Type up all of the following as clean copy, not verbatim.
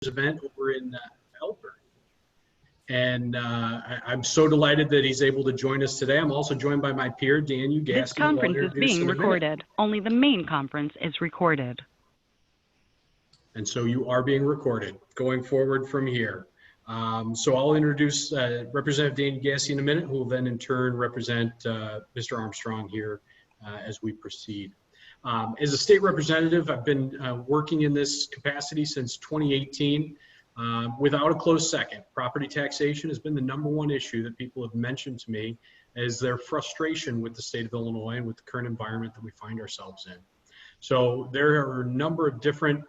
event over in Melbourne. And I'm so delighted that he's able to join us today. I'm also joined by my peer, Dan Ugaste. This conference is being recorded. Only the main conference is recorded. And so you are being recorded going forward from here. So I'll introduce Representative Dan Ugaste in a minute, who will then in turn represent Mr. Armstrong here as we proceed. As a state representative, I've been working in this capacity since 2018. Without a close second, property taxation has been the #1 issue that people have mentioned to me as their frustration with the state of Illinois and with the current environment that we find ourselves in. So there are a number of different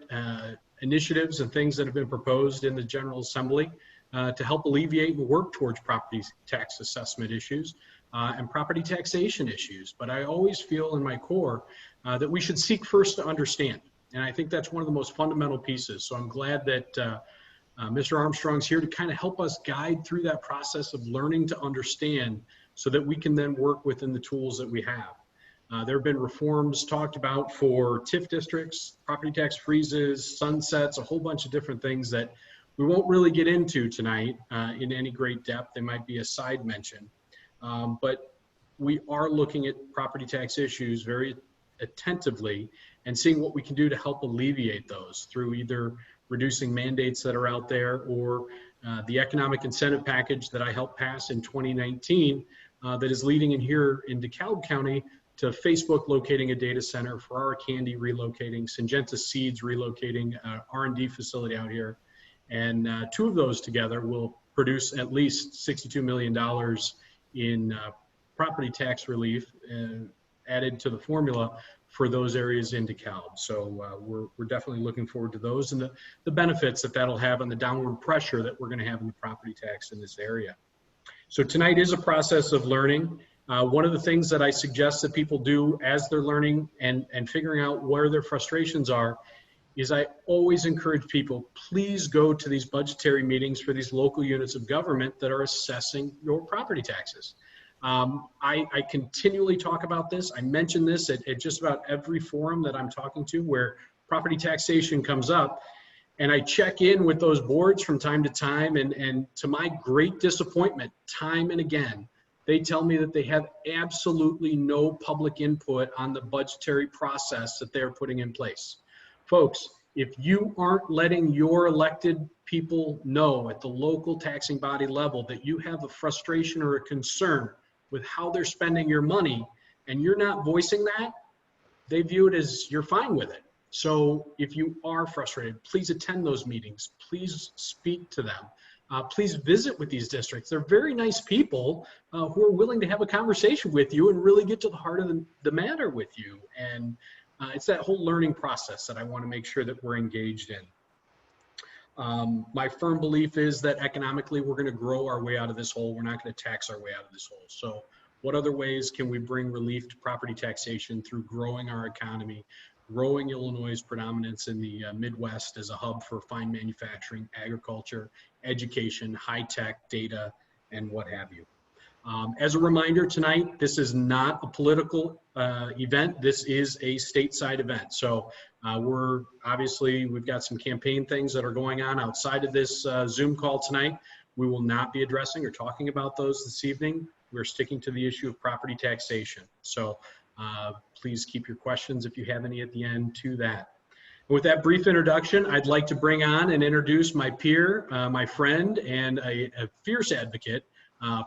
initiatives and things that have been proposed in the General Assembly to help alleviate and work towards property tax assessment issues and property taxation issues. But I always feel in my core that we should seek first to understand. And I think that's one of the most fundamental pieces. So I'm glad that Mr. Armstrong's here to kind of help us guide through that process of learning to understand so that we can then work within the tools that we have. There have been reforms talked about for TIF districts, property tax freezes, sunsets, a whole bunch of different things that we won't really get into tonight in any great depth. They might be a side mention. But we are looking at property tax issues very attentively and seeing what we can do to help alleviate those through either reducing mandates that are out there or the economic incentive package that I helped pass in 2019 that is leading in here in DeKalb County to Facebook locating a data center, for our Candy relocating, Syngenta Seeds relocating R&D facility out here. And two of those together will produce at least $62 million in property tax relief added to the formula for those areas in DeKalb. So we're definitely looking forward to those and the benefits that that'll have on the downward pressure that we're going to have in the property tax in this area. So tonight is a process of learning. One of the things that I suggest that people do as they're learning and figuring out where their frustrations are is I always encourage people, please go to these budgetary meetings for these local units of government that are assessing your property taxes. I continually talk about this. I mention this at just about every forum that I'm talking to where property taxation comes up, and I check in with those boards from time to time, and to my great disappointment, time and again, they tell me that they have absolutely no public input on the budgetary process that they're putting in place. Folks, if you aren't letting your elected people know at the local taxing body level that you have a frustration or a concern with how they're spending your money, and you're not voicing that, they view it as you're fine with it. So if you are frustrated, please attend those meetings. Please speak to them. Please visit with these districts. They're very nice people who are willing to have a conversation with you and really get to the heart of the matter with you. And it's that whole learning process that I want to make sure that we're engaged in. My firm belief is that economically we're going to grow our way out of this hole. We're not going to tax our way out of this hole. So what other ways can we bring relief to property taxation through growing our economy, growing Illinois' predominance in the Midwest as a hub for fine manufacturing, agriculture, education, high-tech, data, and what have you. As a reminder tonight, this is not a political event. This is a stateside event. So we've got some campaign things that are going on outside of this Zoom call tonight. We will not be addressing or talking about those this evening. We're sticking to the issue of property taxation. So please keep your questions, if you have any at the end, to that. With that brief introduction, I'd like to bring on and introduce my peer, my friend, and a fierce advocate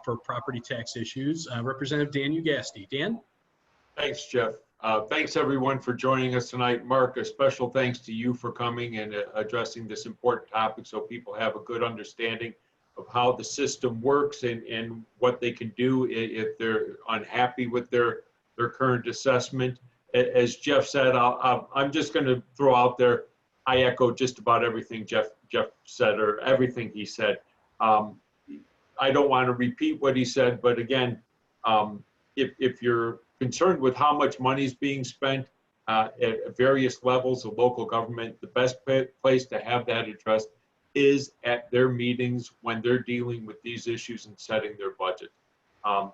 for property tax issues, Representative Dan Ugaste. Dan? Thanks, Jeff. Thanks, everyone, for joining us tonight. Mark, a special thanks to you for coming and addressing this important topic so people have a good understanding of how the system works and what they can do if they're unhappy with their current assessment. As Jeff said, I'm just going to throw out there, I echo just about everything Jeff said, or everything he said. I don't want to repeat what he said, but again, if you're concerned with how much money is being spent at various levels of local government, the best place to have that addressed is at their meetings when they're dealing with these issues and setting their budget.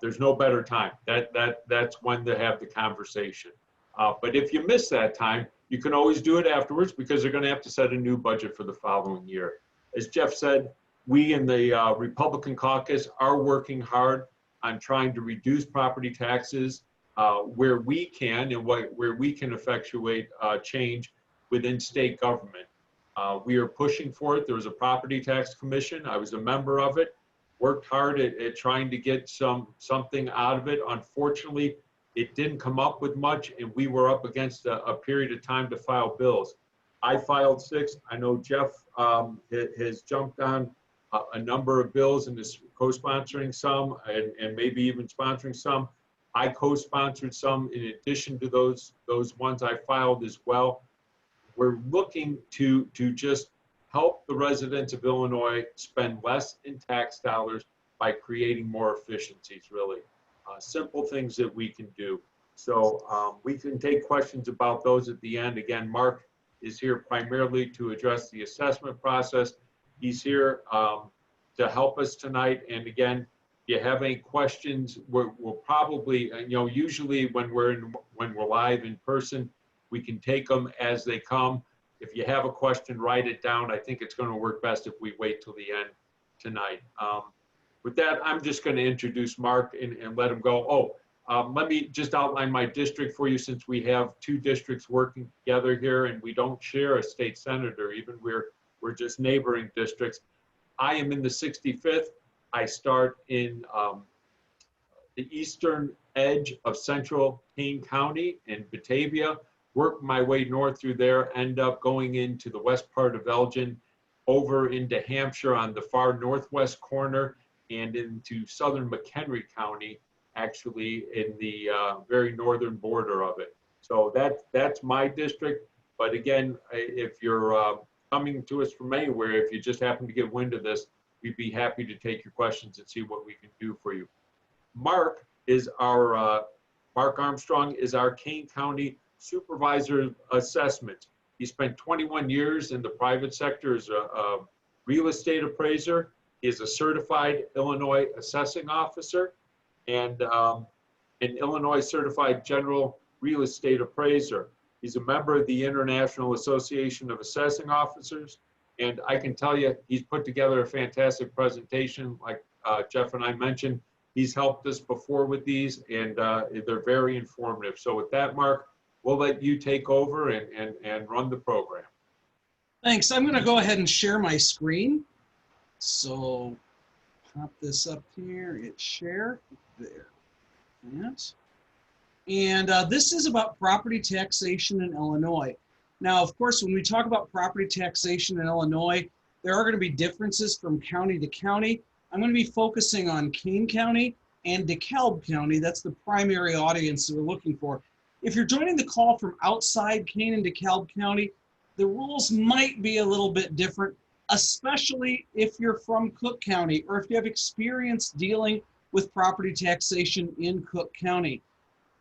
There's no better time. That's when to have the conversation. But if you miss that time, you can always do it afterwards because they're going to have to set a new budget for the following year. As Jeff said, we in the Republican caucus are working hard on trying to reduce property taxes where we can and where we can effectuate change within state government. We are pushing for it. There was a property tax commission. I was a member of it, worked hard at trying to get something out of it. Unfortunately, it didn't come up with much, and we were up against a period of time to file bills. I filed 6. I know Jeff has jumped on a number of bills and is co-sponsoring some and maybe even sponsoring some. I co-sponsored some in addition to those ones I filed as well. We're looking to just help the residents of Illinois spend less in tax dollars by creating more efficiencies, really. Simple things that we can do. So we can take questions about those at the end. Again, Mark is here primarily to address the assessment process. He's here to help us tonight. And again, if you have any questions, we'll probably, usually when we're live in person, we can take them as they come. If you have a question, write it down. I think it's going to work best if we wait till the end tonight. With that, I'm just going to introduce Mark and let him go. Let me just outline my district for you, since we have 2 districts working together here and we don't share a state senator, even we're just neighboring districts. I am in the 65th. I start in the eastern edge of central Kane County in Batavia, work my way north through there, end up going into the west part of Elgin, over into Hampshire on the far northwest corner, and into southern McHenry County, actually in the very northern border of it. So that's my district. But again, if you're coming to us from anywhere, if you just happen to get wind of this, we'd be happy to take your questions and see what we can do for you. Mark Armstrong is our Kane County Supervisor of Assessment. He spent 21 years in the private sector as a real estate appraiser. He is a certified Illinois assessing officer and an Illinois certified general real estate appraiser. He's a member of the International Association of Assessing Officers. And I can tell you, he's put together a fantastic presentation. Like Jeff and I mentioned, he's helped us before with these, and they're very informative. So with that, Mark, we'll let you take over and run the program. Thanks. I'm going to go ahead and share my screen. So pop this up here, hit share, there. And this is about property taxation in Illinois. Now, of course, when we talk about property taxation in Illinois, there are going to be differences from county to county. I'm going to be focusing on Kane County and DeKalb County. That's the primary audience that we're looking for. If you're joining the call from outside Kane and DeKalb County, the rules might be a little bit different, especially if you're from Cook County or if you have experience dealing with property taxation in Cook County.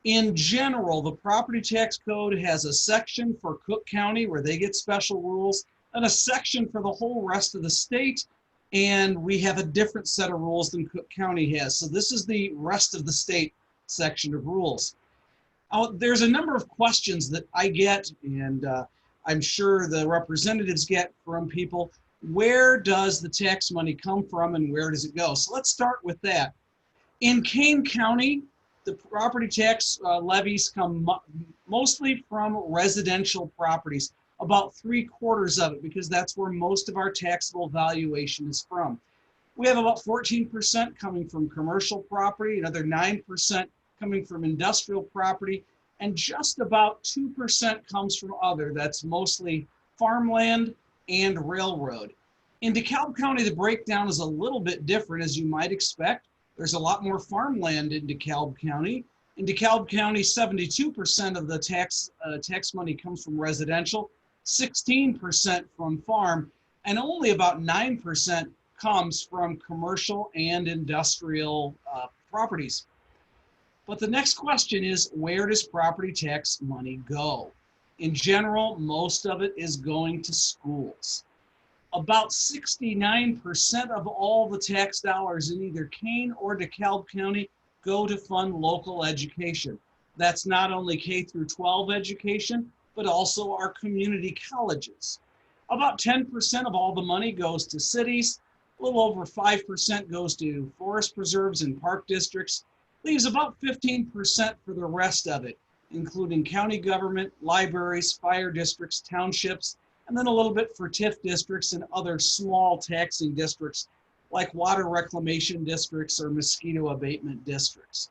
In general, the property tax code has a section for Cook County where they get special rules and a section for the whole rest of the state. And we have a different set of rules than Cook County has. So this is the rest of the state section of rules. There's a number of questions that I get, and I'm sure the representatives get from people. Where does the tax money come from and where does it go? So let's start with that. In Kane County, the property tax levies come mostly from residential properties, about 3/4 of it, because that's where most of our taxable valuation is from. We have about 14% coming from commercial property, another 9% coming from industrial property, and just about 2% comes from other. That's mostly farmland and railroad. In DeKalb County, the breakdown is a little bit different, as you might expect. There's a lot more farmland in DeKalb County. In DeKalb County, 72% of the tax money comes from residential, 16% from farm, and only about 9% comes from commercial and industrial properties. But the next question is, where does property tax money go? In general, most of it is going to schools. About 69% of all the tax dollars in either Kane or DeKalb County go to fund local education. That's not only K through 12 education, but also our community colleges. About 10% of all the money goes to cities. A little over 5% goes to forest preserves and park districts. Leaves about 15% for the rest of it, including county government, libraries, fire districts, townships, and then a little bit for TIF districts and other small taxing districts like water reclamation districts or mosquito abatement districts.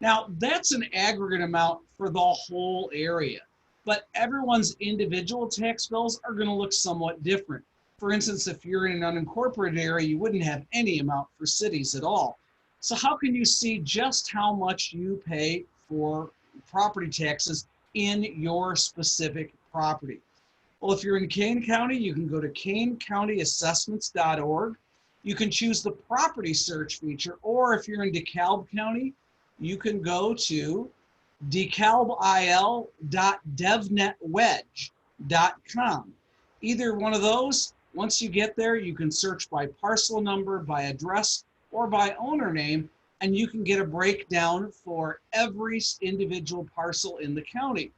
Now, that's an aggregate amount for the whole area, but everyone's individual tax bills are going to look somewhat different. For instance, if you're in an unincorporated area, you wouldn't have any amount for cities at all. So how can you see just how much you pay for property taxes in your specific property? Well, if you're in Kane County, you can go to canecountyassessments.org. You can choose the property search feature, or if you're in DeKalb County, you can go to decalbil.devnetwedge.com. Either one of those, once you get there, you can search by parcel number, by address, or by owner name, and you can get a breakdown for every individual parcel in the county,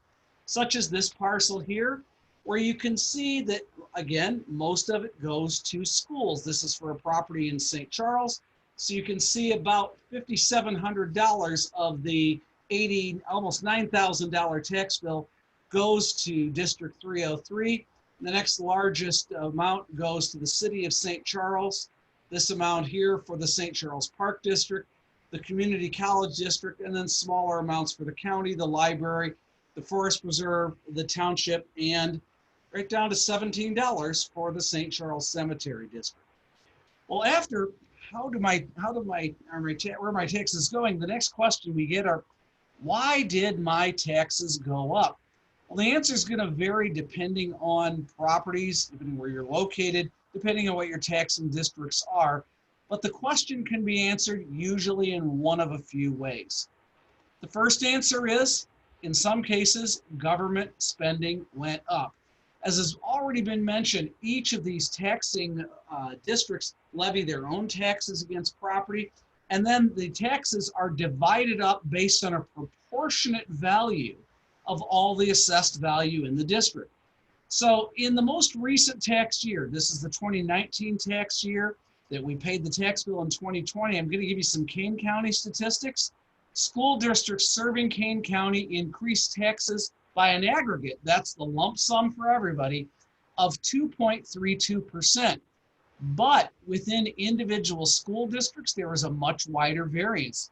such as this parcel here, where you can see that, again, most of it goes to schools. This is for a property in St. Charles. So you can see about $5,700 of the almost $9,000 tax bill goes to District 303. The next largest amount goes to the city of St. Charles. This amount here for the St. Charles Park District, the Community College District, and then smaller amounts for the county, the library, the Forest Preserve, the Township, and right down to $17 for the St. Charles Cemetery District. Well, after where are my taxes going? The next question we get are, why did my taxes go up? Well, the answer is going to vary depending on properties, depending where you're located, depending on what your taxing districts are. But the question can be answered usually in one of a few ways. The first answer is, in some cases, government spending went up. As has already been mentioned, each of these taxing districts levy their own taxes against property, and then the taxes are divided up based on a proportionate value of all the assessed value in the district. So in the most recent tax year, this is the 2019 tax year that we paid the tax bill in 2020, I'm going to give you some Kane County statistics. School districts serving Kane County increased taxes by an aggregate, that's the lump sum for everybody, of 2.32%. But within individual school districts, there was a much wider variance.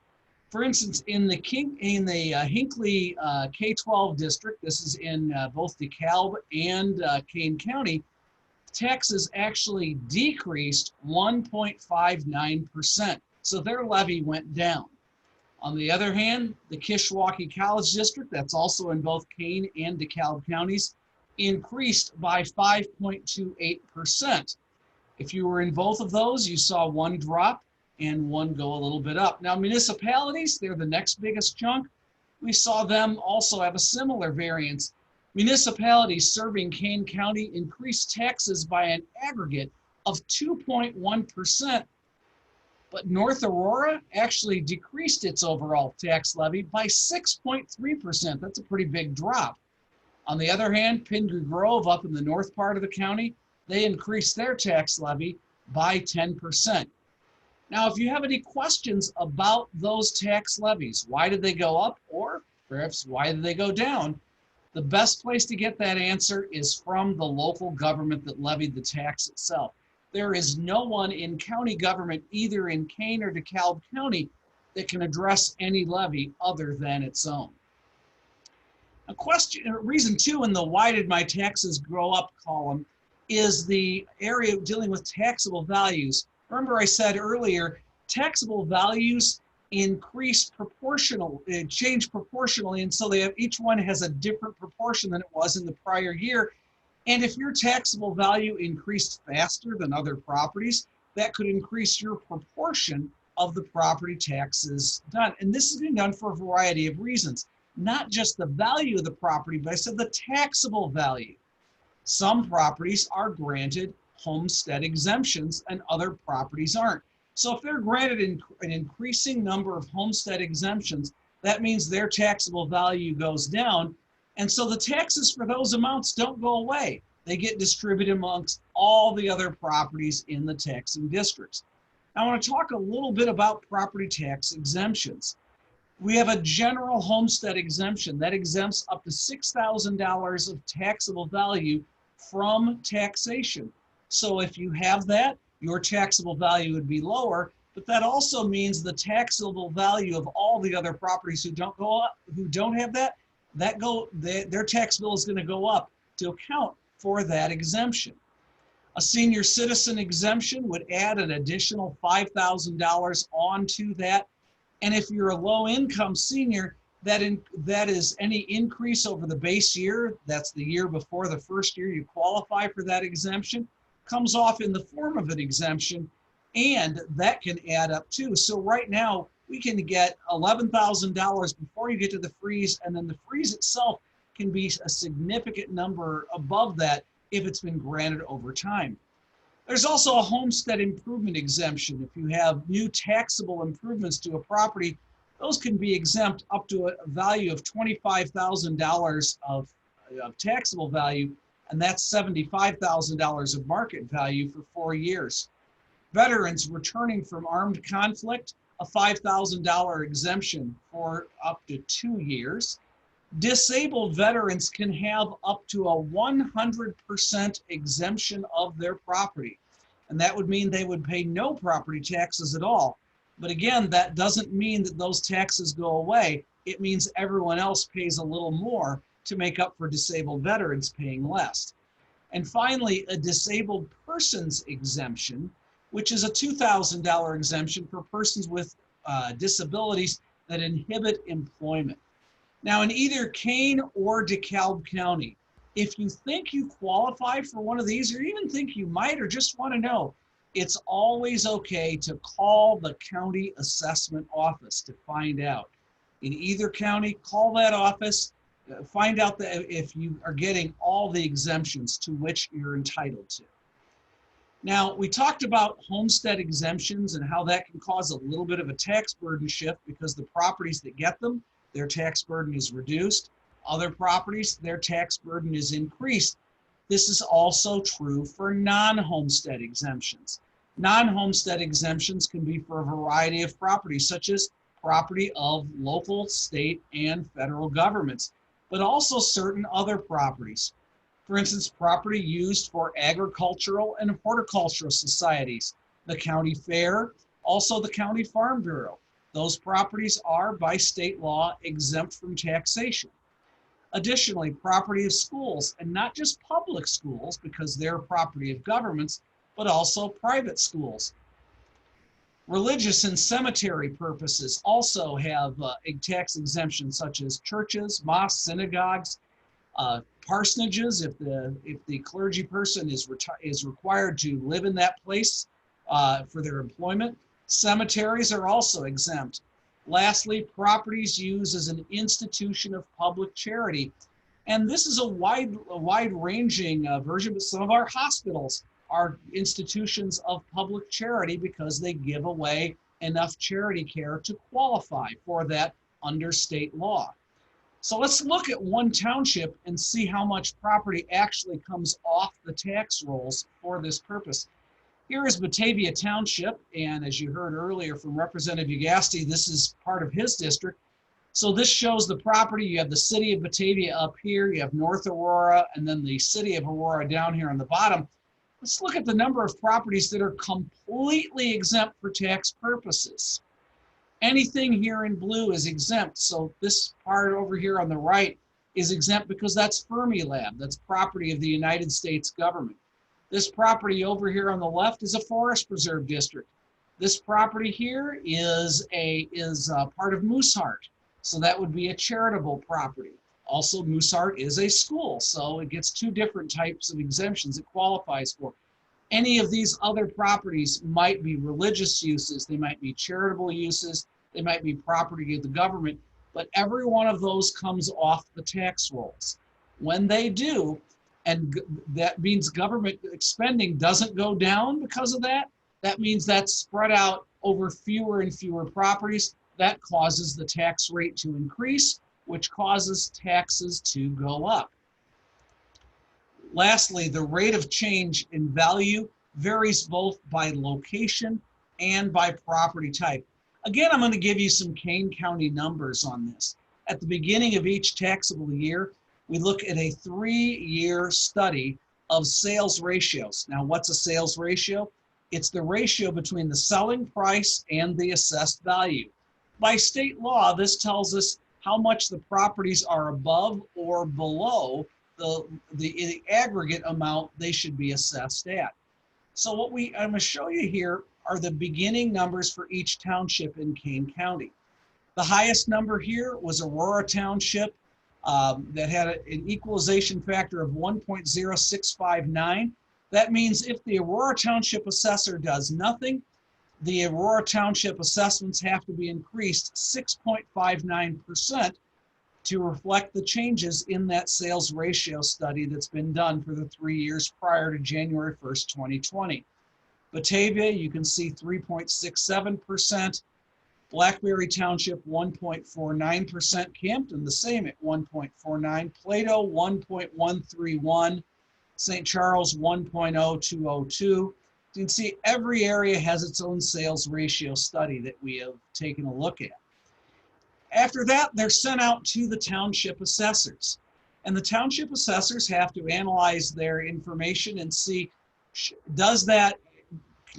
For instance, in the Hinckley K-12 district, this is in both DeKalb and Kane County, taxes actually decreased 1.59%. So their levy went down. On the other hand, the Kishwaukee College District, that's also in both Kane and DeKalb counties, increased by 5.28%. If you were in both of those, you saw one drop and one go a little bit up. Now, municipalities, they're the next biggest chunk. We saw them also have a similar variance. Municipalities serving Kane County increased taxes by an aggregate of 2.1%. But North Aurora actually decreased its overall tax levy by 6.3%. That's a pretty big drop. On the other hand, Pingree Grove up in the north part of the county, they increased their tax levy by 10%. Now, if you have any questions about those tax levies, why did they go up, or perhaps why did they go down? The best place to get that answer is from the local government that levied the tax itself. There is no one in county government, either in Kane or DeKalb County, that can address any levy other than its own. Reason two in the why did my taxes grow up column is the area dealing with taxable values. Remember I said earlier, taxable values change proportionally, and so each one has a different proportion than it was in the prior year. And if your taxable value increased faster than other properties, that could increase your proportion of the property taxes done. And this is being done for a variety of reasons, not just the value of the property, but I said the taxable value. Some properties are granted homestead exemptions and other properties aren't. So if they're granted an increasing number of homestead exemptions, that means their taxable value goes down. And so the taxes for those amounts don't go away. They get distributed amongst all the other properties in the taxing districts. Now, I want to talk a little bit about property tax exemptions. We have a general homestead exemption that exempts up to $6,000 of taxable value from taxation. So if you have that, your taxable value would be lower, but that also means the taxable value of all the other properties who don't go up, who don't have that, their tax bill is going to go up to account for that exemption. A senior citizen exemption would add an additional $5,000 onto that. And if you're a low income senior, that is any increase over the base year, that's the year before the first year you qualify for that exemption, comes off in the form of an exemption, and that can add up too. So right now we can get $11,000 before you get to the freeze, and then the freeze itself can be a significant number above that if it's been granted over time. There's also a homestead improvement exemption. If you have new taxable improvements to a property, those can be exempt up to a value of $25,000 of taxable value, and that's $75,000 of market value for 4 years. Veterans returning from armed conflict, a $5,000 exemption for up to 2 years. Disabled veterans can have up to a 100% exemption of their property. And that would mean they would pay no property taxes at all. But again, that doesn't mean that those taxes go away. It means everyone else pays a little more to make up for disabled veterans paying less. And finally, a disabled persons exemption, which is a $2,000 exemption for persons with disabilities that inhibit employment. Now, in either Kane or DeKalb County, if you think you qualify for one of these, or even think you might, or just want to know, it's always okay to call the county assessment office to find out. In either county, call that office, find out that if you are getting all the exemptions to which you're entitled to. Now, we talked about homestead exemptions and how that can cause a little bit of a tax burden shift because the properties that get them, their tax burden is reduced. Other properties, their tax burden is increased. This is also true for non-homestead exemptions. Non-homestead exemptions can be for a variety of properties, such as property of local, state, and federal governments, but also certain other properties. For instance, property used for agricultural and horticultural societies, the county fair, also the county farm bureau. Those properties are, by state law, exempt from taxation. Additionally, property of schools, and not just public schools because they're property of governments, but also private schools. Religious and cemetery purposes also have a tax exemption, such as churches, mosques, synagogues, parsonages, if the clergy person is required to live in that place for their employment. Cemeteries are also exempt. Lastly, properties used as an institution of public charity. And this is a wide-ranging version, but some of our hospitals are institutions of public charity because they give away enough charity care to qualify for that under state law. So let's look at one township and see how much property actually comes off the tax rolls for this purpose. Here is Batavia Township, and as you heard earlier from Representative Ugaste, this is part of his district. So this shows the property. You have the city of Batavia up here, you have North Aurora, and then the city of Aurora down here on the bottom. Let's look at the number of properties that are completely exempt for tax purposes. Anything here in blue is exempt. So this part over here on the right is exempt because that's Fermilab. That's property of the United States government. This property over here on the left is a forest preserve district. This property here is part of Mooseheart. So that would be a charitable property. Also, Mooseheart is a school, so it gets two different types of exemptions it qualifies for. Any of these other properties might be religious uses, they might be charitable uses, they might be property of the government, but every one of those comes off the tax rolls. When they do, and that means government spending doesn't go down because of that, that means that's spread out over fewer and fewer properties. That causes the tax rate to increase, which causes taxes to go up. Lastly, the rate of change in value varies both by location and by property type. Again, I'm going to give you some Kane County numbers on this. At the beginning of each taxable year, we look at a 3-year study of sales ratios. Now, what's a sales ratio? It's the ratio between the selling price and the assessed value. By state law, this tells us how much the properties are above or below the aggregate amount they should be assessed at. So what I'm going to show you here are the beginning numbers for each township in Kane County. The highest number here was Aurora Township that had an equalization factor of 1.0659. That means if the Aurora Township assessor does nothing, the Aurora Township assessments have to be increased 6.59% to reflect the changes in that sales ratio study that's been done for the 3 years prior to January 1st, 2020. Batavia, you can see 3.67%. Blackberry Township, 1.49%. Campton, the same at 1.49%. Plato, 1.131%. St. Charles, 1.0202%. You can see every area has its own sales ratio study that we have taken a look at. After that, they're sent out to the township assessors. And the township assessors have to analyze their information and see, does that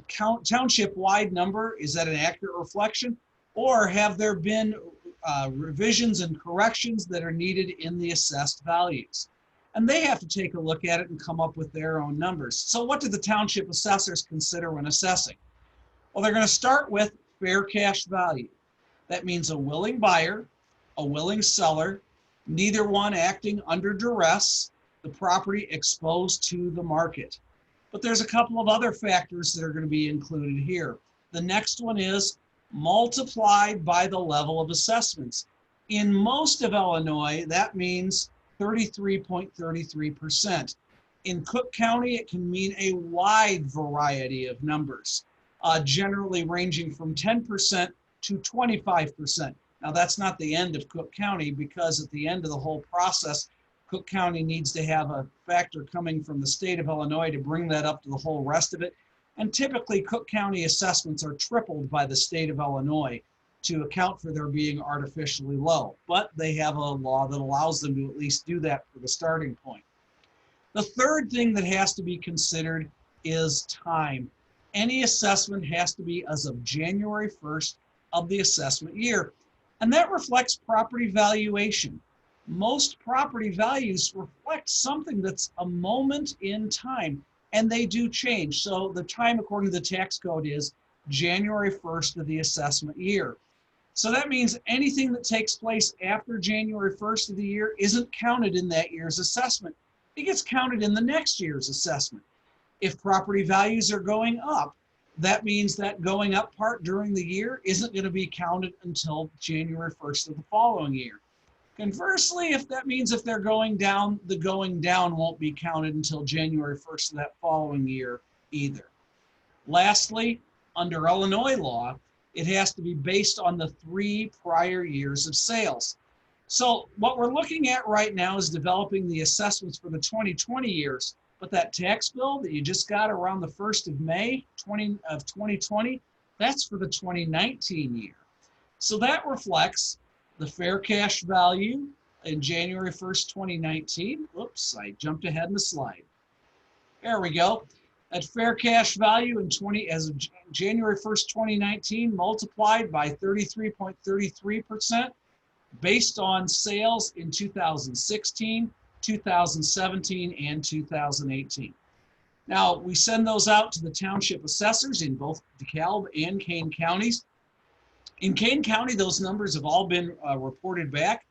township-wide number, is that an accurate reflection? Or have there been revisions and corrections that are needed in the assessed values? And they have to take a look at it and come up with their own numbers. So what do the township assessors consider when assessing? Well, they're going to start with fair cash value. That means a willing buyer, a willing seller, neither one acting under duress, the property exposed to the market. But there's a couple of other factors that are going to be included here. The next one is multiplied by the level of assessments. In most of Illinois, that means 33.33%. In Cook County, it can mean a wide variety of numbers, generally ranging from 10% to 25%. Now, that's not the end of Cook County, because at the end of the whole process, Cook County needs to have a factor coming from the state of Illinois to bring that up to the whole rest of it. And typically, Cook County assessments are tripled by the state of Illinois to account for their being artificially low. But they have a law that allows them to at least do that for the starting point. The third thing that has to be considered is time. Any assessment has to be as of January 1st of the assessment year. And that reflects property valuation. Most property values reflect something that's a moment in time, and they do change. So the time, according to the tax code, is January 1st of the assessment year. So that means anything that takes place after January 1st of the year isn't counted in that year's assessment. It gets counted in the next year's assessment. If property values are going up, that means that going up part during the year isn't going to be counted until January 1st of the following year. Conversely, if that means if they're going down, the going down won't be counted until January 1st of that following year either. Lastly, under Illinois law, it has to be based on the 3 prior years of sales. So what we're looking at right now is developing the assessments for the 2020 years, but that tax bill that you just got around the 1st of May of 2020, that's for the 2019 year. So that reflects the fair cash value in January 1st, 2019. Oops, I jumped ahead in the slide. There we go. That fair cash value as of January 1st, 2019, multiplied by 33.33% based on sales in 2016, 2017, and 2018. Now, we send those out to the township assessors in both DeKalb and Kane counties. In Kane County, those numbers have all been reported back.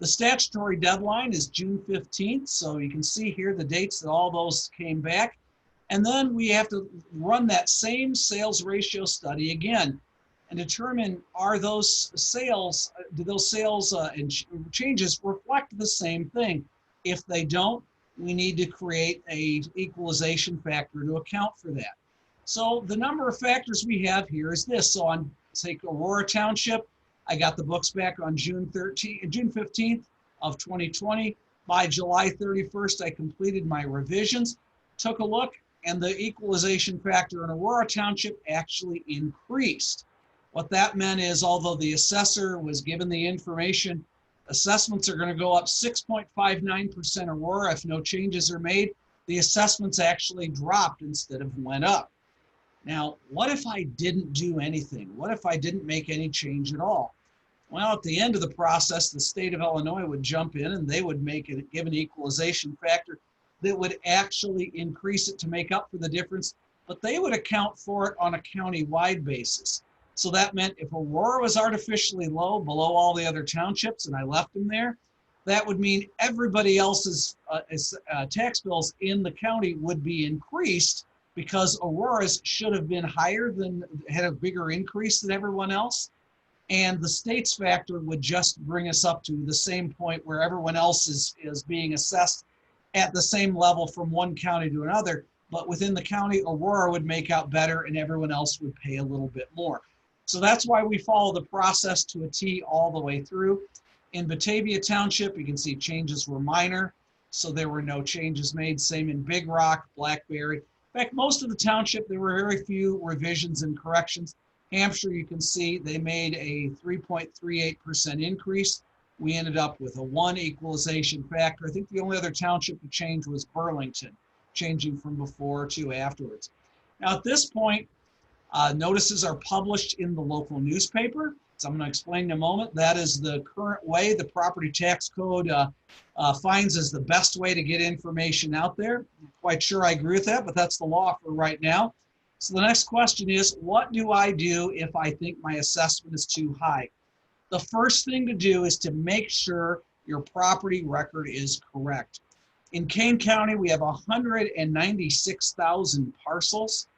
The statutory deadline is June 15th, so you can see here the dates that all those came back. And then we have to run that same sales ratio study again and determine, do those sales and changes reflect the same thing? If they don't, we need to create a equalization factor to account for that. So the number of factors we have here is this. So on, say, Aurora Township, I got the books back on June 15th of 2020. By July 31st, I completed my revisions, took a look, and the equalization factor in Aurora Township actually increased. What that meant is, although the assessor was given the information, assessments are going to go up 6.59% Aurora if no changes are made. The assessments actually dropped instead of went up. Now, what if I didn't do anything? What if I didn't make any change at all? Well, at the end of the process, the state of Illinois would jump in and they would give an equalization factor that would actually increase it to make up for the difference, but they would account for it on a county-wide basis. So that meant if Aurora was artificially low, below all the other townships, and I left them there, that would mean everybody else's tax bills in the county would be increased because Aurora's should have been higher had a bigger increase than everyone else. And the state's factor would just bring us up to the same point where everyone else is being assessed at the same level from one county to another. But within the county, Aurora would make out better and everyone else would pay a little bit more. So that's why we follow the process to a T all the way through. In Batavia Township, you can see changes were minor, so there were no changes made. Same in Big Rock, Blackberry. In fact, most of the township, there were very few revisions and corrections. Hampshire, you can see they made a 3.38% increase. We ended up with a 1 equalization factor. I think the only other township to change was Burlington, changing from before to afterwards. Now at this point, notices are published in the local newspaper. So I'm going to explain in a moment. That is the current way the property tax code finds as the best way to get information out there. I'm quite sure I agree with that, but that's the law for right now. So the next question is, what do I do if I think my assessment is too high? The first thing to do is to make sure your property record is correct. In Kane County, we have 196,000 parcels.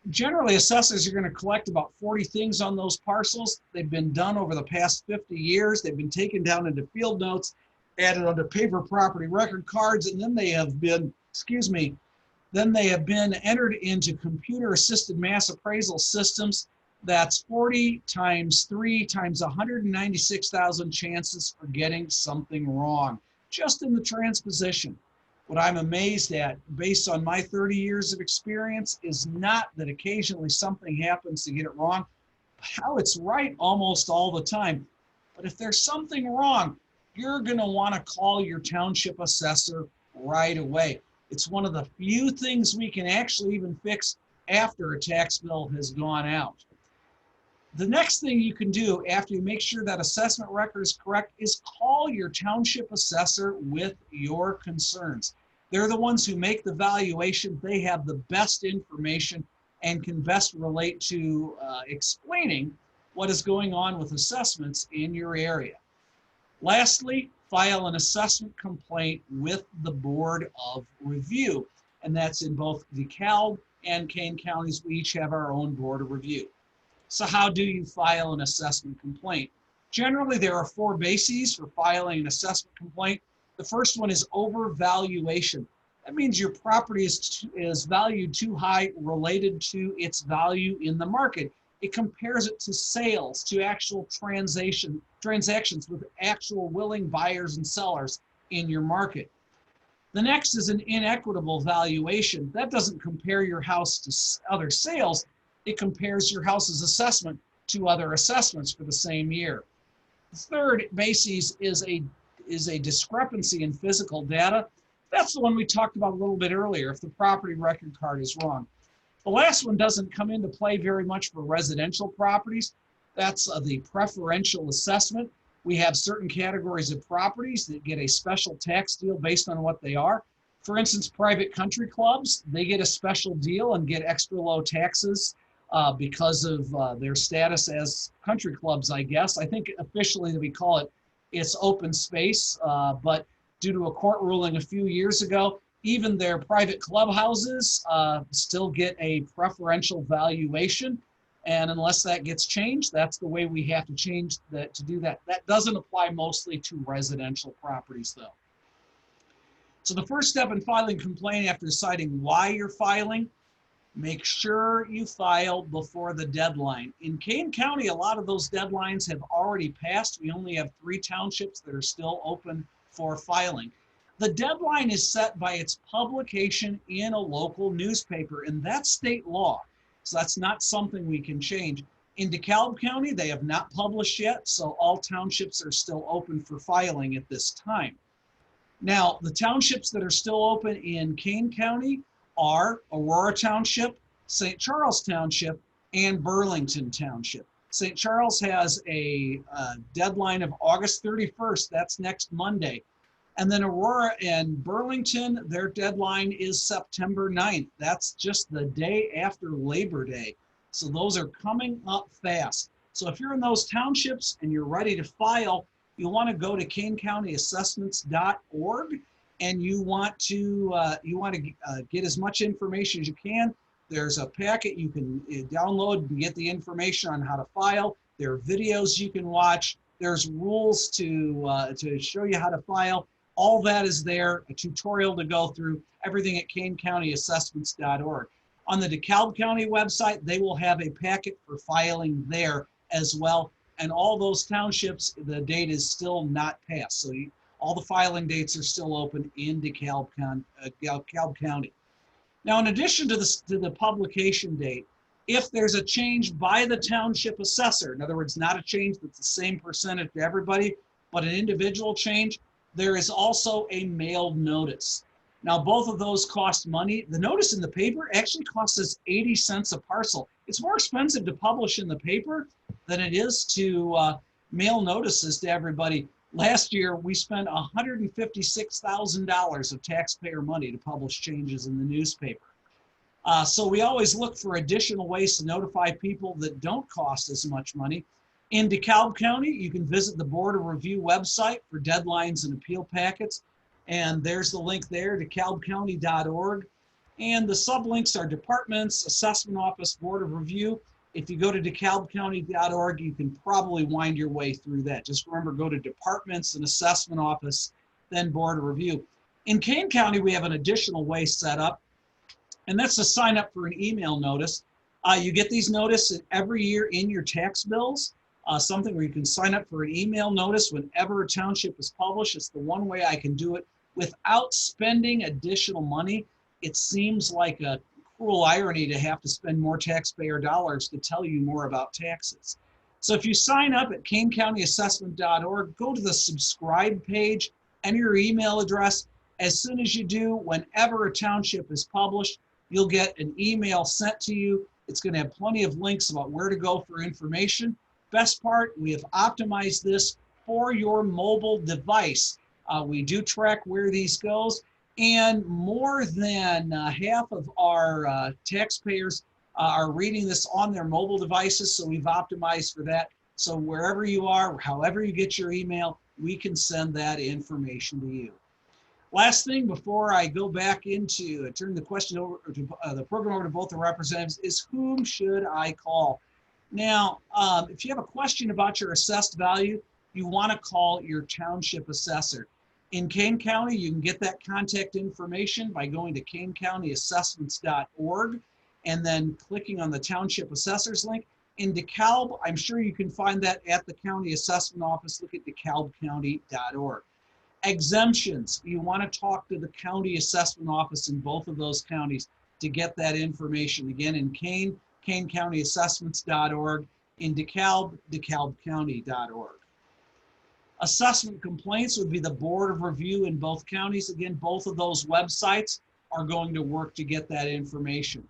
Generally, assessors are going to collect about 40 things on those parcels. They've been done over the past 50 years. They've been taken down into field notes, added onto paper property record cards, and then they have been, entered into computer-assisted mass appraisal systems. That's 40 times 3 times 196,000 chances for getting something wrong, just in the transposition. What I'm amazed at, based on my 30 years of experience, is not that occasionally something happens to get it wrong, but how it's right almost all the time. But if there's something wrong, you're going to want to call your township assessor right away. It's one of the few things we can actually even fix after a tax bill has gone out. The next thing you can do after you make sure that assessment record is correct is call your township assessor with your concerns. They're the ones who make the valuation. They have the best information and can best relate to explaining what is going on with assessments in your area. Lastly, file an assessment complaint with the Board of Review, and that's in both DeKalb and Kane counties. We each have our own Board of Review. So how do you file an assessment complaint? Generally, there are 4 bases for filing an assessment complaint. The first one is overvaluation. That means your property is valued too high related to its value in the market. It compares it to sales, to actual transactions with actual willing buyers and sellers in your market. The next is an inequitable valuation. That doesn't compare your house to other sales. It compares your house's assessment to other assessments for the same year. The third basis is a discrepancy in physical data. That's the one we talked about a little bit earlier, if the property record card is wrong. The last one doesn't come into play very much for residential properties. That's the preferential assessment. We have certain categories of properties that get a special tax deal based on what they are. For instance, private country clubs, they get a special deal and get extra low taxes because of their status as country clubs, I guess. I think officially we call it, it's open space, but due to a court ruling a few years ago, even their private clubhouses still get a preferential valuation. And unless that gets changed, that's the way we have to change that to do that. That doesn't apply mostly to residential properties though. So the first step in filing a complaint after deciding why you're filing Make sure you file before the deadline. In Kane County, a lot of those deadlines have already passed. We only have 3 townships that are still open for filing. The deadline is set by its publication in a local newspaper, and that's state law. So that's not something we can change. In DeKalb County, they have not published yet, so all townships are still open for filing at this time. Now, the townships that are still open in Kane County are Aurora Township, St. Charles Township, and Burlington Township. St. Charles has a deadline of August 31st. That's next Monday. And then Aurora and Burlington, their deadline is September 9th. That's just the day after Labor Day. So those are coming up fast. So if you're in those townships and you're ready to file, you want to go to kanecountyassessments.org, and you want to get as much information as you can. There's a packet you can download and get the information on how to file. There are videos you can watch. There's rules to show you how to file. All that is there, a tutorial to go through, everything at kanecountyassessments.org. On the DeKalb County website, they will have a packet for filing there as well. And all those townships, the date is still not passed. So all the filing dates are still open in DeKalb County. Now, in addition to the publication date, if there's a change by the township assessor, in other words, not a change that's the same percentage to everybody, but an individual change, there is also a mailed notice. Now, both of those cost money. The notice in the paper actually costs us 80 cents a parcel. It's more expensive to publish in the paper than it is to mail notices to everybody. Last year, we spent $156,000 of taxpayer money to publish changes in the newspaper. So we always look for additional ways to notify people that don't cost as much money. In DeKalb County, you can visit the Board of Review website for deadlines and appeal packets. And there's the link there, DeKalbCounty.org. And the sublinks are departments, assessment office, Board of Review. If you go to DeKalbCounty.org, you can probably wind your way through that. Just remember, go to departments and assessment office, then Board of Review. In Kane County, we have an additional way set up, and that's to sign up for an email notice. You get these notices every year in your tax bills. Something where you can sign up for an email notice whenever a township is published. It's the one way I can do it without spending additional money. It seems like a cruel irony to have to spend more taxpayer dollars to tell you more about taxes. So if you sign up at kanecountyassessment.org, go to the subscribe page, enter your email address. As soon as you do, whenever a township is published, you'll get an email sent to you. It's going to have plenty of links about where to go for information. Best part, we have optimized this for your mobile device. We do track where these goes, and more than half of our taxpayers are reading this on their mobile devices, so we've optimized for that. So wherever you are, however you get your email, we can send that information to you. Last thing before I go back into turn the question over to the program over to both the representatives is, whom should I call? Now, if you have a question about your assessed value, you want to call your township assessor. In Kane County, you can get that contact information by going to kanecountyassessments.org and then clicking on the Township Assessors link. In DeKalb, I'm sure you can find that at the County Assessment Office. Look at DeKalbCounty.org. Exemptions, you want to talk to the County Assessment Office in both of those counties to get that information. Again, in Kane, kanecountyassessments.org. In DeKalb, DeKalbCounty.org. Assessment complaints would be the Board of Review in both counties. Again, both of those websites are going to work to get that information.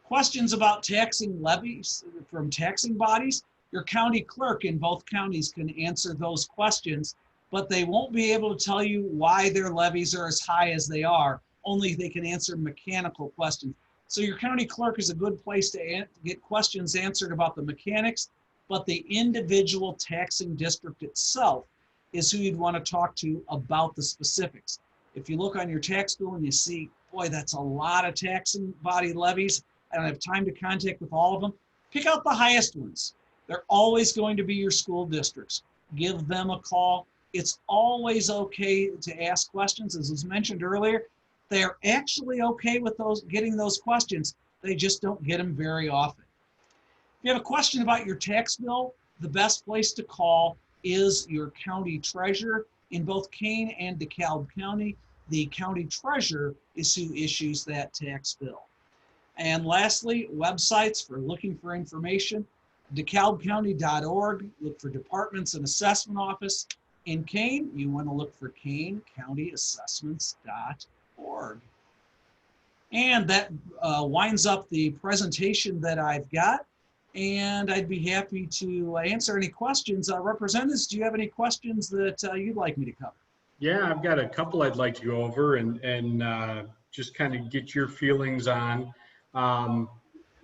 Questions about taxing levies from taxing bodies, your county clerk in both counties can answer those questions, but they won't be able to tell you why their levies are as high as they are. Only they can answer mechanical questions. So your county clerk is a good place to get questions answered about the mechanics, but the individual taxing district itself is who you'd want to talk to about the specifics. If you look on your tax bill and you see, boy, that's a lot of taxing body levies, I don't have time to contact with all of them, pick out the highest ones. They're always going to be your school districts. Give them a call. It's always okay to ask questions. As was mentioned earlier, they're actually okay with getting those questions. They just don't get them very often. If you have a question about your tax bill, the best place to call is your county treasurer. In both Kane and DeKalb County, the county treasurer is who issues that tax bill. And lastly, websites for looking for information, DeKalbCounty.org, look for Departments and Assessment Office. In Kane, you want to look for KaneCountyAssessments.org. And that winds up the presentation that I've got. And I'd be happy to answer any questions. Representatives, do you have any questions that you'd like me to cover? Yeah, I've got a couple I'd like to go over and just kind of get your feelings on.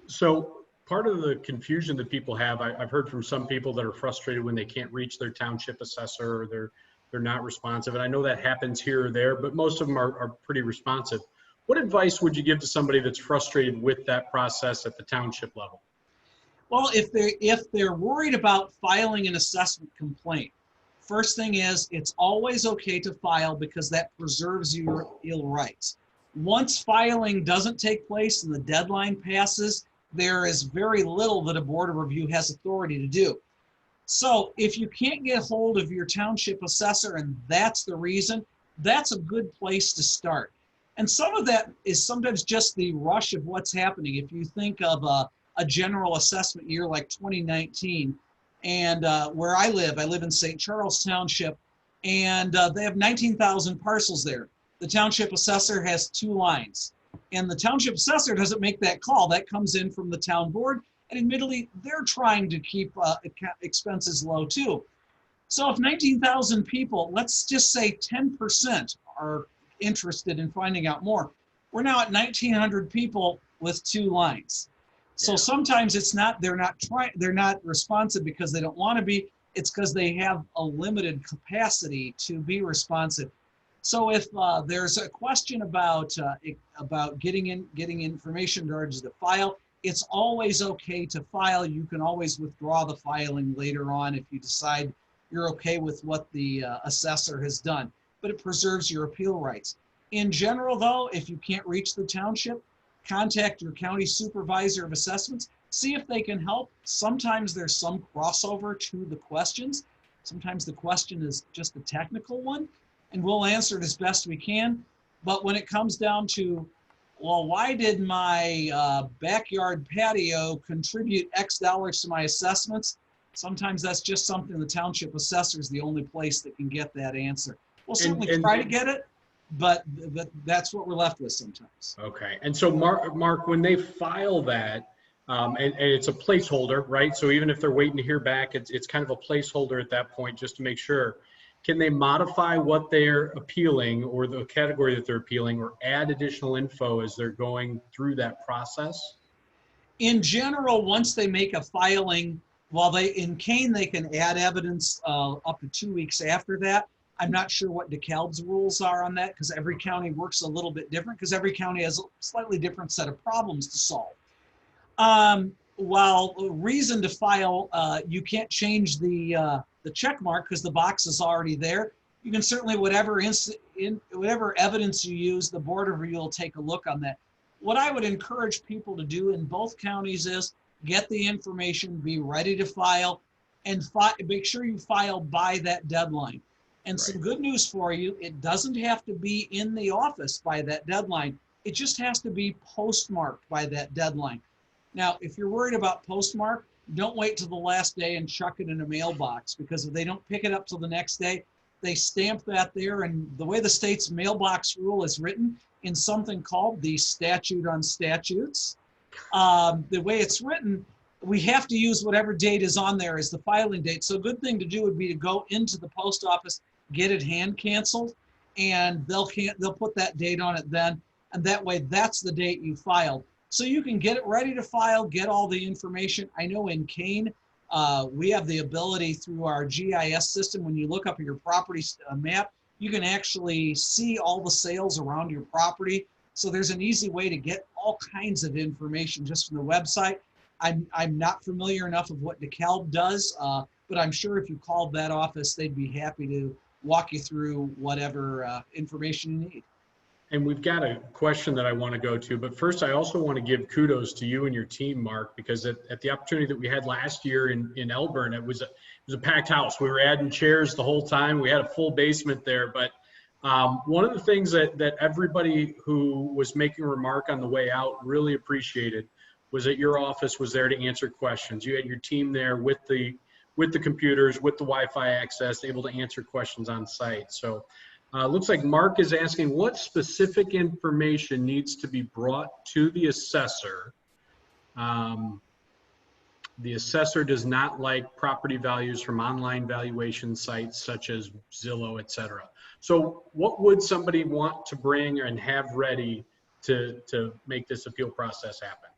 So part of the confusion that people have, I've heard from some people that are frustrated when they can't reach their township assessor, or they're not responsive. And I know that happens here or there, but most of them are pretty responsive. What advice would you give to somebody that's frustrated with that process at the township level? Well, if they're worried about filing an assessment complaint, first thing is it's always okay to file because that preserves your appeal rights. Once filing doesn't take place and the deadline passes, there is very little that a board of review has authority to do. So if you can't get hold of your township assessor and that's the reason, that's a good place to start. And some of that is sometimes just the rush of what's happening. If you think of a general assessment year like 2019, and where I live in St. Charles Township, and they have 19,000 parcels there. The township assessor has 2 lines. And the township assessor doesn't make that call. That comes in from the town board. And admittedly, they're trying to keep expenses low too. So if 19,000 people, let's just say 10% are interested in finding out more, we're now at 1,900 people with 2 lines. So sometimes it's not, they're not responsive because they don't want to be. It's because they have a limited capacity to be responsive. So if there's a question about getting information in order to file, it's always okay to file. You can always withdraw the filing later on if you decide you're okay with what the assessor has done, but it preserves your appeal rights. In general, though, if you can't reach the township, contact your county supervisor of assessments, see if they can help. Sometimes there's some crossover to the questions. Sometimes the question is just a technical one, and we'll answer it as best we can. But when it comes down to, well, why did my backyard patio contribute X dollars to my assessments? Sometimes that's just something the township assessor is the only place that can get that answer. We'll certainly try to get it, but that's what we're left with sometimes. Okay. And so Mark, when they file that, and it's a placeholder, right? So even if they're waiting to hear back, it's kind of a placeholder at that point just to make sure. Can they modify what they're appealing or the category that they're appealing, or add additional info as they're going through that process? In general, once they make a filing, in Kane, they can add evidence up to 2 weeks after that. I'm not sure what DeKalb's rules are on that because every county works a little bit different because every county has a slightly different set of problems to solve. While reason to file, you can't change the check mark because the box is already there. You can certainly, whatever evidence you use, the board of review will take a look on that. What I would encourage people to do in both counties is get the information, be ready to file, and make sure you file by that deadline. And Right. Some good news for you, it doesn't have to be in the office by that deadline. It just has to be postmarked by that deadline. Now, if you're worried about postmark, don't wait till the last day and chuck it in a mailbox, because if they don't pick it up till the next day, they stamp that there. And the way the state's mailbox rule is written in something called the Statute on Statutes, the way it's written, we have to use whatever date is on there as the filing date. So a good thing to do would be to go into the post office, get it hand canceled, and they'll put that date on it then, and that way that's the date you filed. So you can get it ready to file, get all the information. I know in Kane, we have the ability through our GIS system, when you look up your property map, you can actually see all the sales around your property. So there's an easy way to get all kinds of information just from the website. I'm not familiar enough of what DeKalb does, but I'm sure if you called that office, they'd be happy to walk you through whatever information you need. And we've got a question that I want to go to, but first I also want to give kudos to you and your team, Mark, because at the opportunity that we had last year in Elburn, it was a packed house. We were adding chairs the whole time. We had a full basement there, but one of the things that everybody who was making a remark on the way out really appreciated was that your office was there to answer questions. You had your team there with the computers, with the Wi-Fi access, able to answer questions on site. So looks like Mark is asking what specific information needs to be brought to the assessor. The assessor does not like property values from online valuation sites such as Zillow, et cetera. So what would somebody want to bring and have ready to make this appeal process happen?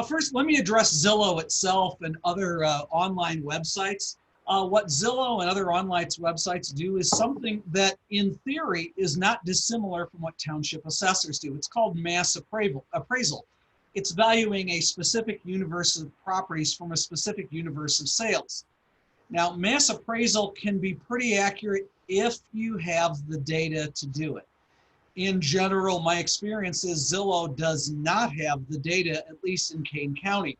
First, let me address Zillow itself and other online websites. What Zillow and other online websites do is something that, in theory, is not dissimilar from what township assessors do. It's called mass appraisal. It's valuing a specific universe of properties from a specific universe of sales. Now, mass appraisal can be pretty accurate if you have the data to do it. In general, my experience is Zillow does not have the data, at least in Kane County.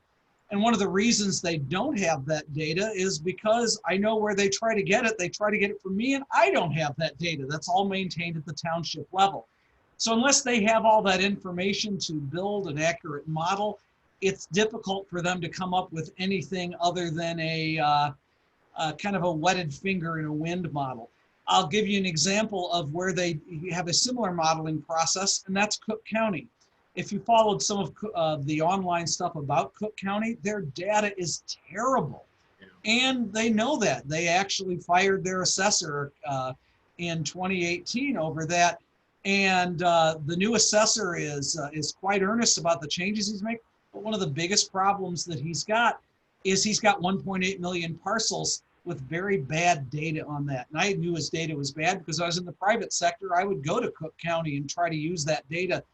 And one of the reasons they don't have that data is because I know where they try to get it. They try to get it from me, and I don't have that data. That's all maintained at the township level. So unless they have all that information to build an accurate model, it's difficult for them to come up with anything other than a kind of a wetted finger in a wind model. I'll give you an example of where they have a similar modeling process, and that's Cook County. If you followed some of the online stuff about Cook County, their data is terrible. And they know that. They actually fired their assessor in 2018 over that. And the new assessor is quite earnest about the changes he's making. But one of the biggest problems that he's got is he's got 1.8 million parcels with very bad data on that. And I knew his data was bad because I was in the private sector. I would go to Cook County and try to use that data,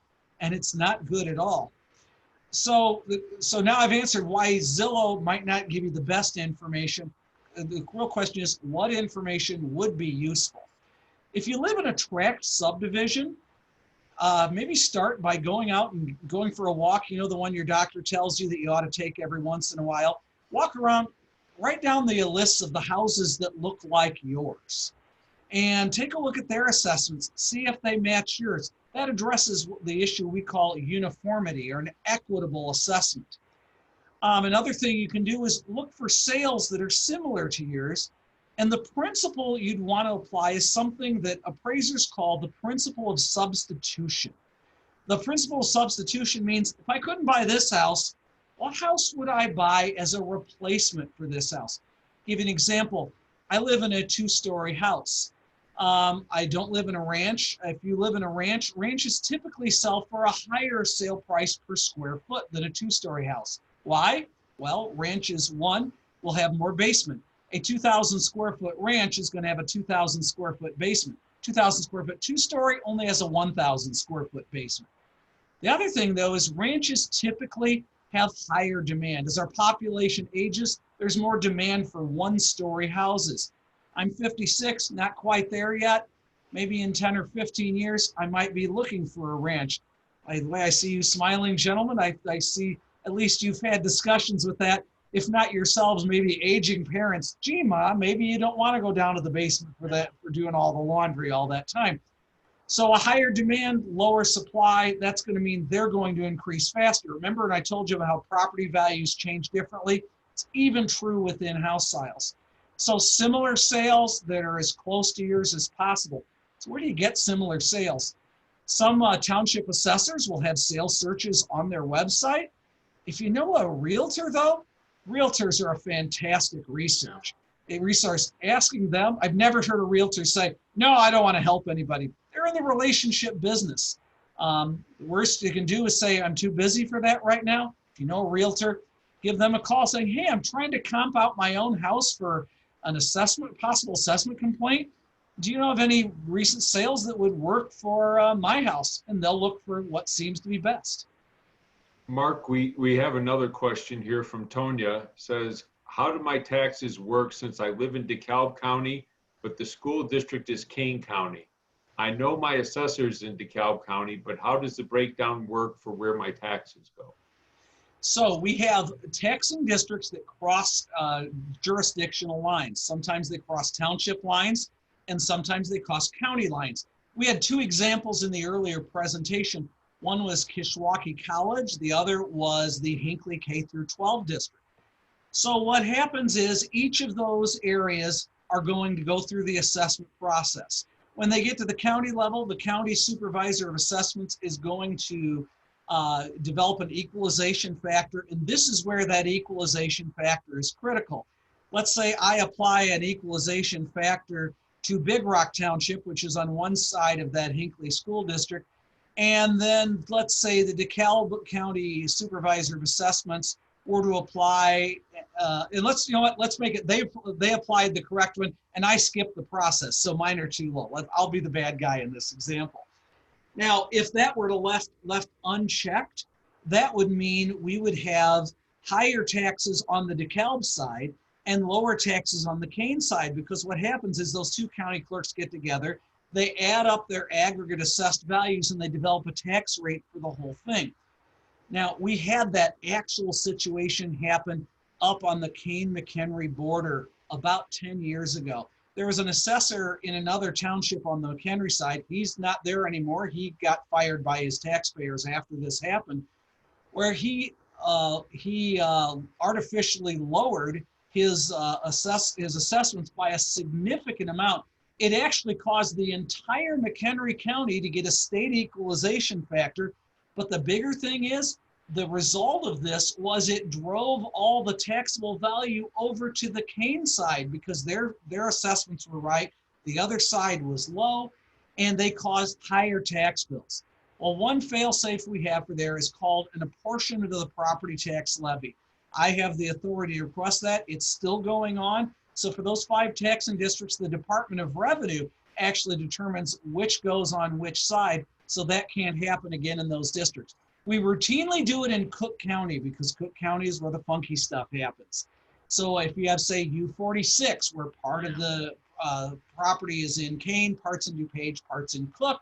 and it's not good at all. So now I've answered why Zillow might not give you the best information. The real question is, what information would be useful? If you live in a tract subdivision, maybe start by going out and going for a walk, you know, the one your doctor tells you that you ought to take every once in a while. Walk around, write down the lists of the houses that look like yours and take a look at their assessments, see if they match yours. That addresses the issue we call uniformity or an equitable assessment. Another thing you can do is look for sales that are similar to yours. And the principle you'd want to apply is something that appraisers call the principle of substitution. The principle of substitution means if I couldn't buy this house, what house would I buy as a replacement for this house? Give you an example. I live in a 2-story house. I don't live in a ranch. If you live in a ranch, ranches typically sell for a higher sale price per square foot than a 2-story house. Why? Well, ranches, one, will have more basement. A 2,000 square foot ranch is going to have a 2,000 square foot basement. 2,000 square foot 2-story only has a 1,000 square foot basement. The other thing, though, is ranches typically have higher demand. As our population ages, there's more demand for 1-story houses. I'm 56, not quite there yet. Maybe in 10 or 15 years, I might be looking for a ranch. The way I see you smiling, gentlemen, I see at least you've had discussions with that. If not yourselves, maybe aging parents. Gee, Ma, maybe you don't want to go down to the basement for doing all the laundry all that time. So a higher demand, lower supply, that's going to mean they're going to increase faster. Remember, and I told you about how property values change differently? It's even true within house sales. So similar sales that are as close to yours as possible. So where do you get similar sales? Some township assessors will have sales searches on their website. If you know a realtor, though, realtors are a fantastic resource. Asking them, I've never heard a realtor say, no, I don't want to help anybody. They're in the relationship business. The worst you can do is say, I'm too busy for that right now. If you know a realtor, give them a call saying, hey, I'm trying to comp out my own house for an assessment, possible assessment complaint. Do you know of any recent sales that would work for my house? And they'll look for what seems to be best. Mark, we have another question here from Tonya. Says, how do my taxes work since I live in DeKalb County, but the school district is Kane County? I know my assessor's in DeKalb County, but how does the breakdown work for where my taxes go? So we have taxing districts that cross jurisdictional lines. Sometimes they cross township lines, and sometimes they cross county lines. We had two examples in the earlier presentation. One was Kishwaukee College. The other was the Hinckley K through 12 district. So what happens is each of those areas are going to go through the assessment process. When they get to the county level, the county supervisor of assessments is going to develop an equalization factor, and this is where that equalization factor is critical. Let's say I apply an equalization factor to Big Rock Township, which is on one side of that Hinckley School District, and then let's say the DeKalb County Supervisor of Assessments were to apply, and let's make it, they applied the correct one, and I skipped the process, so mine are too low. I'll be the bad guy in this example. Now, if that were to left unchecked, that would mean we would have higher taxes on the DeKalb side and lower taxes on the Kane side, because what happens is those two county clerks get together, they add up their aggregate assessed values, and they develop a tax rate for the whole thing. Now, we had that actual situation happen up on the Kane-McHenry border about 10 years ago. There was an assessor in another township on the McHenry side. He's not there anymore. He got fired by his taxpayers after this happened, where he artificially lowered his assessments by a significant amount. It actually caused the entire McHenry County to get a state equalization factor. But the bigger thing is, the result of this was it drove all the taxable value over to the Kane side because their assessments were right, the other side was low, and they caused higher tax bills. Well, one fail-safe we have for there is called an apportionment of the property tax levy. I have the authority to request that. It's still going on. So for those 5 taxing districts, the Department of Revenue actually determines which goes on which side, so that can't happen again in those districts. We routinely do it in Cook County because Cook County is where the funky stuff happens. So if you have, say, U46, where part of the property is in Kane, parts in DuPage, parts in Cook,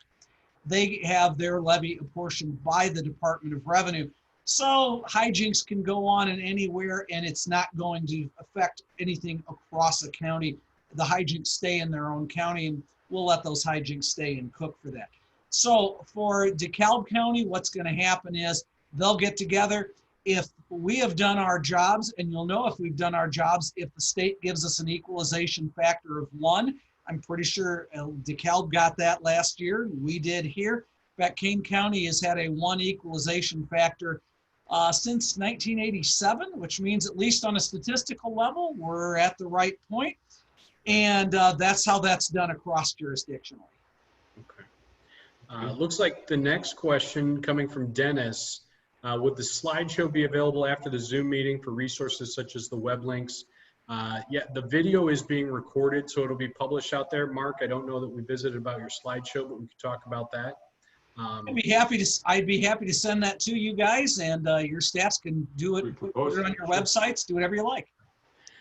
they have their levy apportioned by the Department of Revenue. So hijinks can go on in anywhere, and it's not going to affect anything across the county. The hijinks stay in their own county, and we'll let those hijinks stay in Cook for that. So for DeKalb County, what's going to happen is they'll get together. If we have done our jobs, and you'll know if we've done our jobs, if the state gives us an equalization factor of 1, I'm pretty sure DeKalb got that last year. We did here. In fact, Kane County has had a 1 equalization factor since 1987, which means at least on a statistical level, we're at the right point. And that's how that's done across jurisdictionally. Okay. Looks like the next question coming from Dennis. Would the slideshow be available after the Zoom meeting for resources such as the web links? Yeah, the video is being recorded, so it'll be published out there. Mark, I don't know that we visited about your slideshow, but we could talk about that. I'd be happy to send that to you guys, and your staffs can do it, put it on your websites, do whatever you like.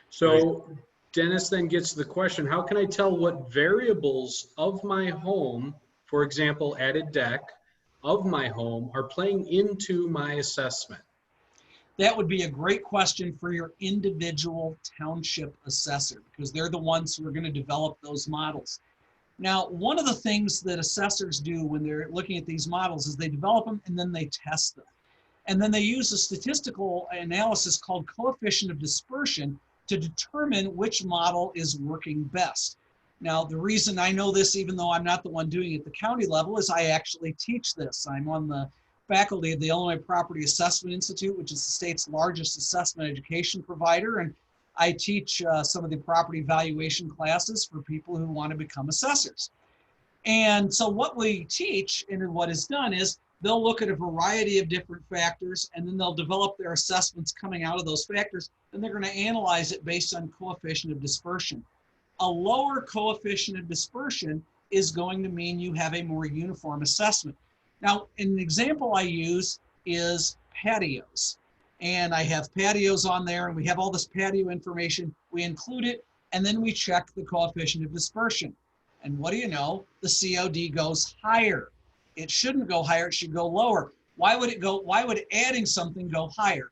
So Dennis then gets to the question, how can I tell what variables of my home, for example, added deck, of my home are playing into my assessment? That would be a great question for your individual township assessor, because they're the ones who are going to develop those models. Now, one of the things that assessors do when they're looking at these models is they develop them and then they test them. And then they use a statistical analysis called coefficient of dispersion to determine which model is working best. Now, the reason I know this, even though I'm not the one doing it at the county level, is I actually teach this. I'm on the faculty of the Illinois Property Assessment Institute, which is the state's largest assessment education provider, and I teach some of the property valuation classes for people who want to become assessors. And so what we teach and what is done is they'll look at a variety of different factors, and then they'll develop their assessments coming out of those factors, and they're going to analyze it based on coefficient of dispersion. A lower coefficient of dispersion is going to mean you have a more uniform assessment. Now, an example I use is patios. And I have patios on there, and we have all this patio information. We include it, and then we check the coefficient of dispersion. And what do you know? The COD goes higher. It shouldn't go higher, it should go lower. Why would adding something go higher?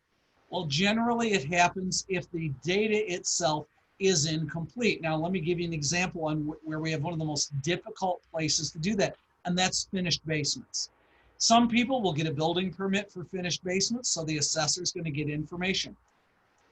Well, generally it happens if the data itself is incomplete. Now, let me give you an example on where we have one of the most difficult places to do that, and that's finished basements. Some people will get a building permit for finished basements, so the assessor's going to get information.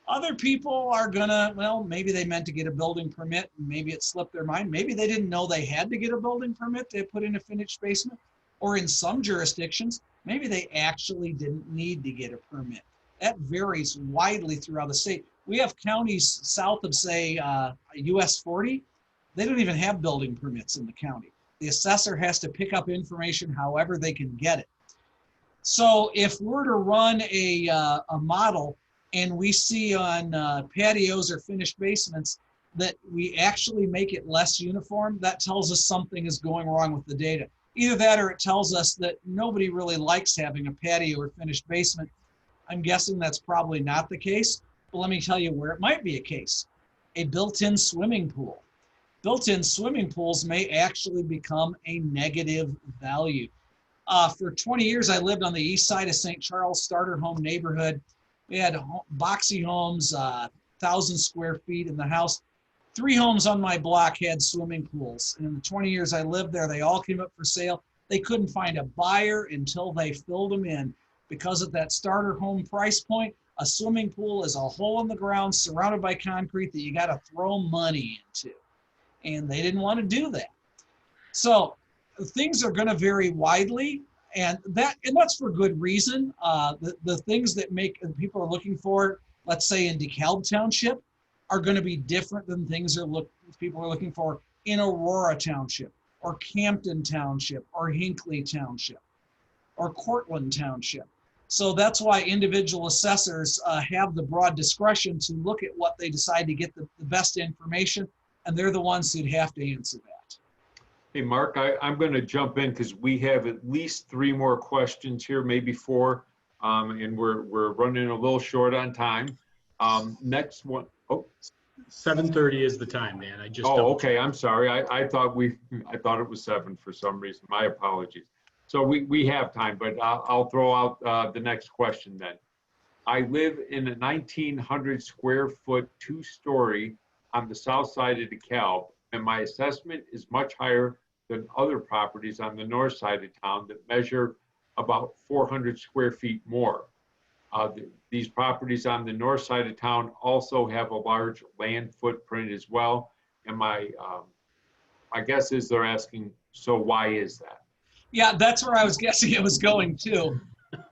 Other people are gonna, well, maybe they meant to get a building permit, and maybe it slipped their mind. Maybe they didn't know they had to get a building permit to put in a finished basement. Or in some jurisdictions, maybe they actually didn't need to get a permit. That varies widely throughout the state. We have counties south of, say, US 40. They don't even have building permits in the county. The assessor has to pick up information however they can get it. So if we're to run a model and we see on patios or finished basements that we actually make it less uniform, that tells us something is going wrong with the data. Either that or it tells us that nobody really likes having a patio or finished basement. I'm guessing that's probably not the case, but let me tell you where it might be a case. A built-in swimming pool. Built-in swimming pools may actually become a negative value. For 20 years, I lived on the east side of St. Charles, starter home neighborhood. We had boxy homes, 1,000 square feet in the house. 3 homes on my block had swimming pools. And in the 20 years I lived there, they all came up for sale. They couldn't find a buyer until they filled them in. Because of that starter home price point, a swimming pool is a hole in the ground surrounded by concrete that you got to throw money into. And they didn't want to do that. So things are going to vary widely, and that's for good reason. The things that people are looking for, let's say in DeKalb Township, are going to be different than things people are looking for in Aurora Township, or Campton Township, or Hinckley Township, or Cortland Township. So that's why individual assessors have the broad discretion to look at what they decide to get the best information, and they're the ones who'd have to answer that. Hey, Mark, I'm going to jump in because we have at least 3 more questions here, maybe 4, and we're running a little short on time. Next one. Oh, 7:30 is the time, man. I just. Oh, okay. I'm sorry. I thought it was 7 for some reason. My apologies. So we have time, but I'll throw out the next question then. I live in a 1,900 square foot 2-story on the south side of DeKalb, and my assessment is much higher than other properties on the north side of town that measure about 400 square feet more. These properties on the north side of town also have a large land footprint as well. And my guess is they're asking, so why is that? Yeah, that's where I was guessing it was going too.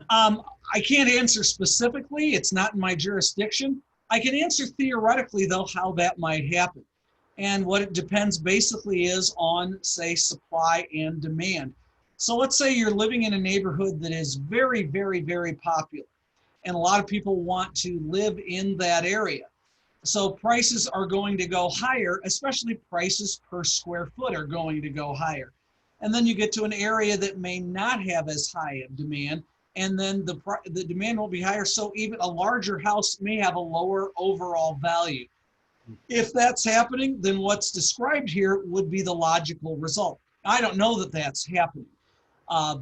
I can't answer specifically. It's not in my jurisdiction. I can answer theoretically, though, how that might happen. And what it depends basically is on, say, supply and demand. So let's say you're living in a neighborhood that is very, very, very popular, and a lot of people want to live in that area. So prices are going to go higher, especially prices per square foot are going to go higher. And then you get to an area that may not have as high of demand, and then the demand will be higher. So even a larger house may have a lower overall value. If that's happening, then what's described here would be the logical result. I don't know that that's happening.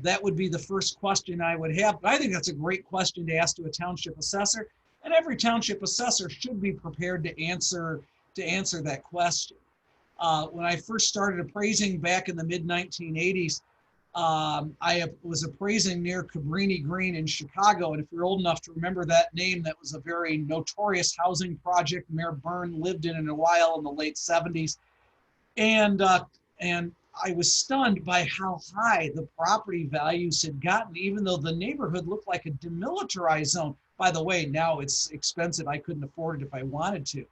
That would be the first question I would have. But I think that's a great question to ask to a township assessor, and every township assessor should be prepared to answer that question. When I first started appraising back in the mid-1980s, I was appraising near Cabrini Green in Chicago, and if you're old enough to remember that name, that was a very notorious housing project Mayor Byrne lived in a while in the late 70s. And I was stunned by how high the property values had gotten, even though the neighborhood looked like a demilitarized zone. By the way, now it's expensive. I couldn't afford it if I wanted to.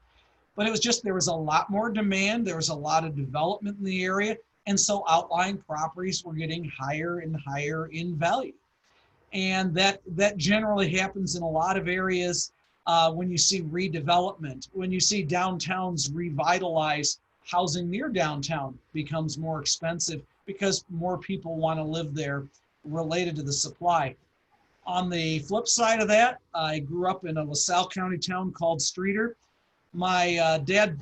But it was just, there was a lot more demand. There was a lot of development in the area. And so outlying properties were getting higher and higher in value. And that generally happens in a lot of areas when you see redevelopment, when you see downtowns revitalize. Housing near downtown becomes more expensive because more people want to live there related to the supply. On the flip side of that, I grew up in a LaSalle County town called Streeter. My dad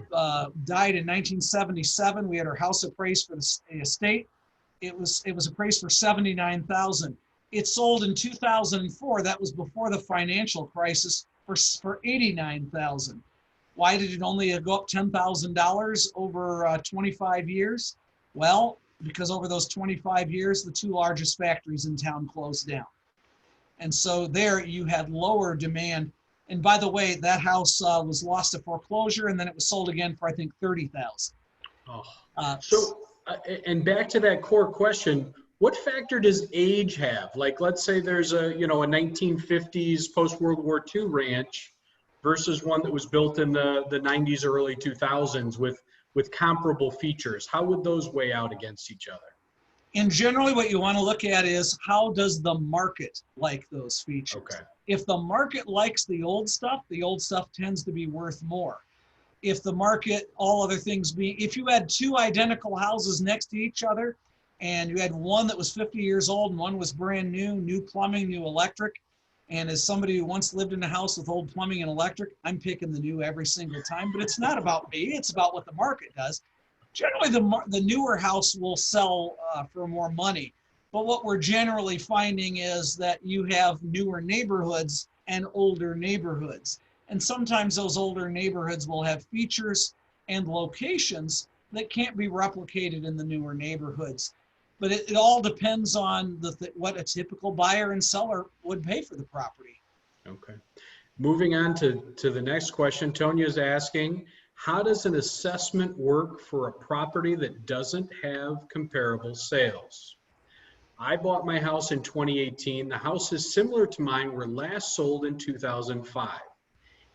died in 1977. We had our house appraised for the estate. It was appraised for $79,000. It sold in 2004. That was before the financial crisis for $89,000. Why did it only go up $10,000 over 25 years? Well, because over those 25 years, the two largest factories in town closed down. And so there you had lower demand. And by the way, that house was lost to foreclosure, and then it was sold again for, I think, $30,000. Oh. And back to that core question, what factor does age have? Like, let's say there's a 1950s post-World War II ranch versus one that was built in the 90s or early 2000s with comparable features. How would those weigh out against each other? And generally what you want to look at is, how does the market like those features? Okay. If the market likes the old stuff tends to be worth more. If the market, all other things being, if you had two identical houses next to each other and you had one that was 50 years old and one was brand new plumbing, new electric, and as somebody who once lived in a house with old plumbing and electric, I'm picking the new every single time, but it's not about me, it's about what the market does. Generally, the newer house will sell for more money. But what we're generally finding is that you have newer neighborhoods and older neighborhoods. And sometimes those older neighborhoods will have features and locations that can't be replicated in the newer neighborhoods. But it all depends on what a typical buyer and seller would pay for the property. Okay. Moving on to the next question, Tonya is asking, how does an assessment work for a property that doesn't have comparable sales? I bought my house in 2018. The house is similar to mine, were last sold in 2005.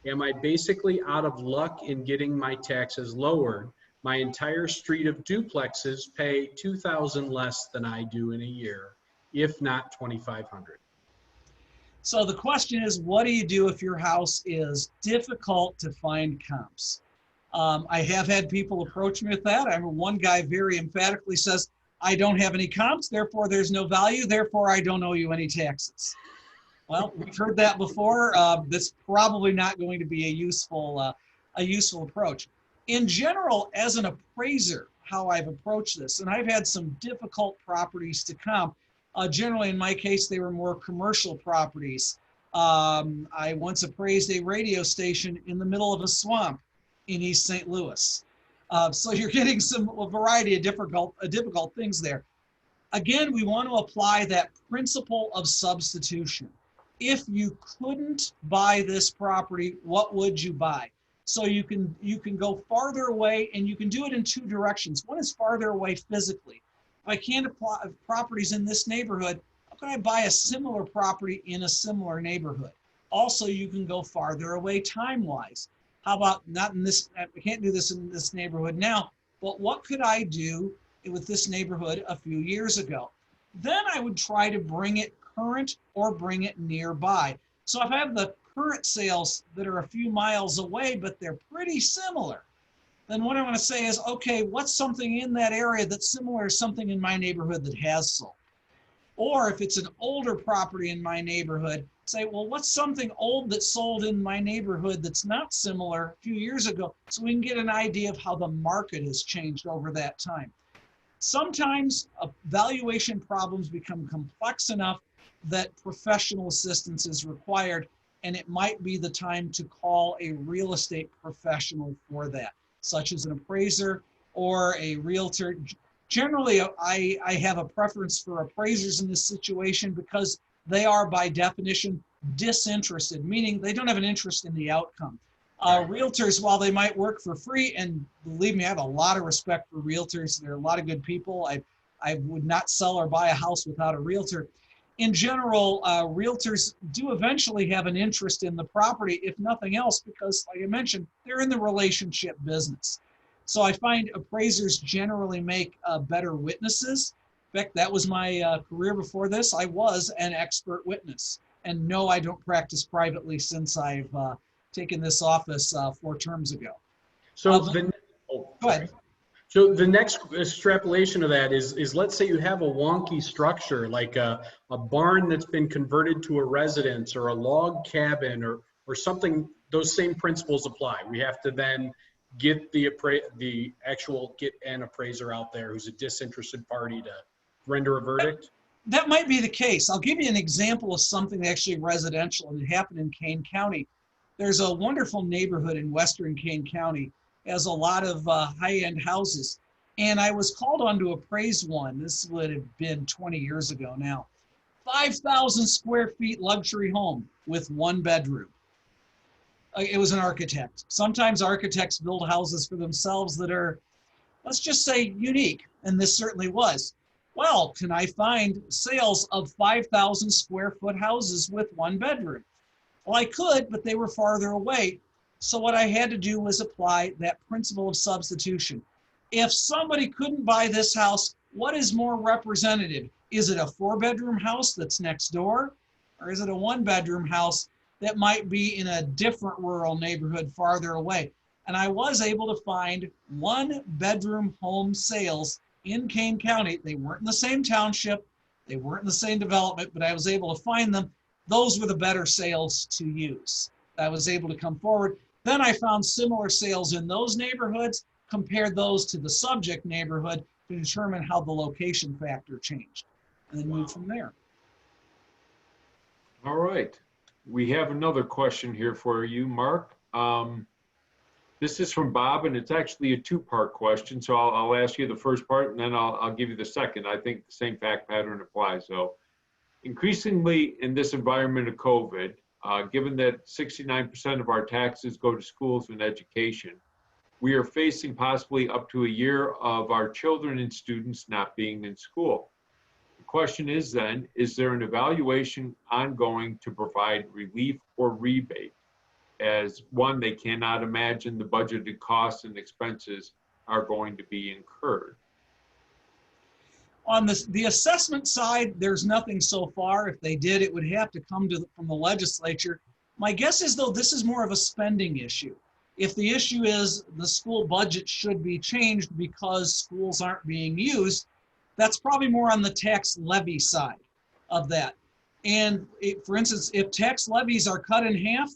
Am I basically out of luck in getting my taxes lowered? My entire street of duplexes pay $2,000 less than I do in a year, if not $2,500. So the question is, what do you do if your house is difficult to find comps? I have had people approach me with that. I mean, one guy very emphatically says, I don't have any comps, therefore there's no value, therefore I don't owe you any taxes. Well, we've heard that before. That's probably not going to be a useful approach. In general, as an appraiser, how I've approached this, and I've had some difficult properties to comp. Generally, in my case, they were more commercial properties. I once appraised a radio station in the middle of a swamp in East St. Louis. So you're getting a variety of difficult things there. Again, we want to apply that principle of substitution. If you couldn't buy this property, what would you buy? So you can go farther away, and you can do it in two directions. One is farther away physically. If I can't apply properties in this neighborhood, how can I buy a similar property in a similar neighborhood? Also, you can go farther away time-wise. How about not in this, we can't do this in this neighborhood now, but what could I do with this neighborhood a few years ago? Then I would try to bring it current or bring it nearby. So if I have the current sales that are a few miles away, but they're pretty similar, then what I want to say is, okay, what's something in that area that's similar to something in my neighborhood that has sold? Or if it's an older property in my neighborhood, say, well, what's something old that sold in my neighborhood that's not similar a few years ago, so we can get an idea of how the market has changed over that time. Sometimes valuation problems become complex enough that professional assistance is required, and it might be the time to call a real estate professional for that, such as an appraiser or a realtor. Generally, I have a preference for appraisers in this situation because they are by definition disinterested, meaning they don't have an interest in the outcome. Realtors, while they might work for free, and believe me, I have a lot of respect for realtors. They're a lot of good people. I would not sell or buy a house without a realtor. In general, realtors do eventually have an interest in the property, if nothing else, because like I mentioned, they're in the relationship business. So I find appraisers generally make better witnesses. In fact, that was my career before this. I was an expert witness. And no, I don't practice privately since I've taken this office 4 terms ago. So go ahead. So the next extrapolation of that is let's say you have a wonky structure, like a barn that's been converted to a residence, or a log cabin, or something those same principles apply. We have to then get get an appraiser out there who's a disinterested party to render a verdict. That might be the case. I'll give you an example of something actually residential, and it happened in Kane County. There's a wonderful neighborhood in western Kane County, has a lot of high-end houses. And I was called on to appraise one. This would have been 20 years ago now. 5,000 square feet luxury home with 1 bedroom. It was an architect. Sometimes architects build houses for themselves that are, let's just say, unique. And this certainly was. Well, can I find sales of 5,000 square foot houses with 1 bedroom? Well, I could, but they were farther away. So what I had to do was apply that principle of substitution. If somebody couldn't buy this house, what is more representative? Is it a 4-bedroom house that's next door? Or is it a 1-bedroom house that might be in a different rural neighborhood farther away? And I was able to find 1-bedroom home sales in Kane County. They weren't in the same township. They weren't in the same development, but I was able to find them. Those were the better sales to use. I was able to come forward. Then I found similar sales in those neighborhoods, compared those to the subject neighborhood to determine how the location factor changed, and then move from there. All right. We have another question here for you, Mark. This is from Bob, and it's actually a 2-part question. So I'll ask you the first part, and then I'll give you the second. I think the same fact pattern applies. So increasingly in this environment of COVID, given that 69% of our taxes go to schools and education, we are facing possibly up to a year of our children and students not being in school. The question is then, is there an evaluation ongoing to provide relief or rebate? As one, they cannot imagine the budgeted costs and expenses are going to be incurred. On the assessment side, there's nothing so far. If they did, it would have to come from the legislature. My guess is, though, this is more of a spending issue. If the issue is the school budget should be changed because schools aren't being used, that's probably more on the tax levy side of that. And for instance, if tax levies are cut in half,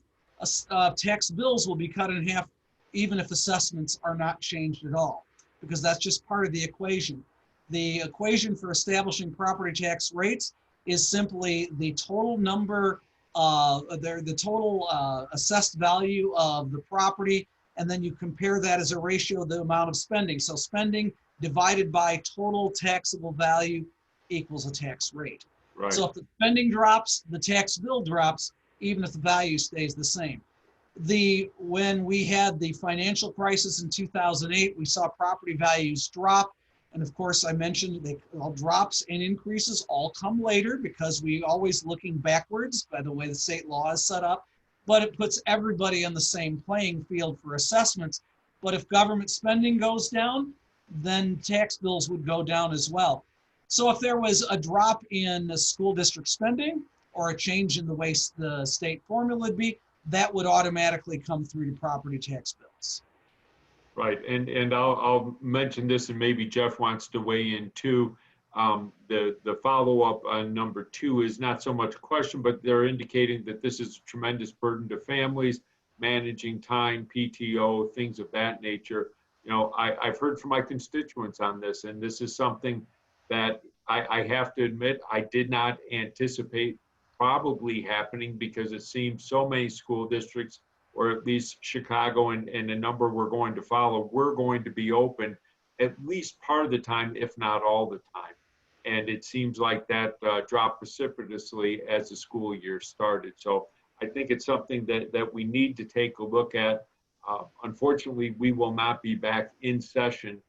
tax bills will be cut in half, even if assessments are not changed at all, because that's just part of the equation. The equation for establishing property tax rates is simply the total number, the total assessed value of the property, and then you compare that as a ratio of the amount of spending. So spending divided by total taxable value equals a tax rate. Right. So if the spending drops, the tax bill drops, even if the value stays the same. When we had the financial crisis in 2008, we saw property values drop. And of course, I mentioned they all drops and increases all come later because we always looking backwards by the way the state law is set up, but it puts everybody on the same playing field for assessments. But if government spending goes down, then tax bills would go down as well. So if there was a drop in the school district spending or a change in the way the state formula would be, that would automatically come through to property tax bills. Right, and I'll mention this, and maybe Jeff wants to weigh in too. The follow-up on number 2 is not so much a question, but they're indicating that this is a tremendous burden to families, managing time, PTO, things of that nature. You know, I've heard from my constituents on this, and this is something that I have to admit I did not anticipate probably happening, because it seems so many school districts, or at least Chicago and a number we're going to follow, we're going to be open at least part of the time, if not all the time. And it seems like that dropped precipitously as the school year started. So I think it's something that we need to take a look at. Unfortunately, we will not be back in session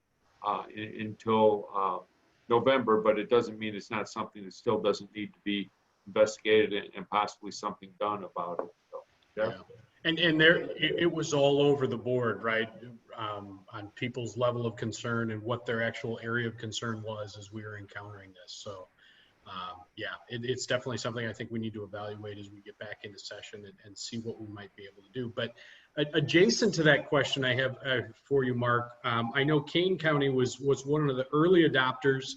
until November, but it doesn't mean it's not something that still doesn't need to be investigated and possibly something done about it. So, yeah. And there, it was all over the board, right? On people's level of concern and what their actual area of concern was as we were encountering this. So, yeah, it's definitely something I think we need to evaluate as we get back into session and see what we might be able to do. But adjacent to that question I have for you, Mark, I know Kane County was one of the early adopters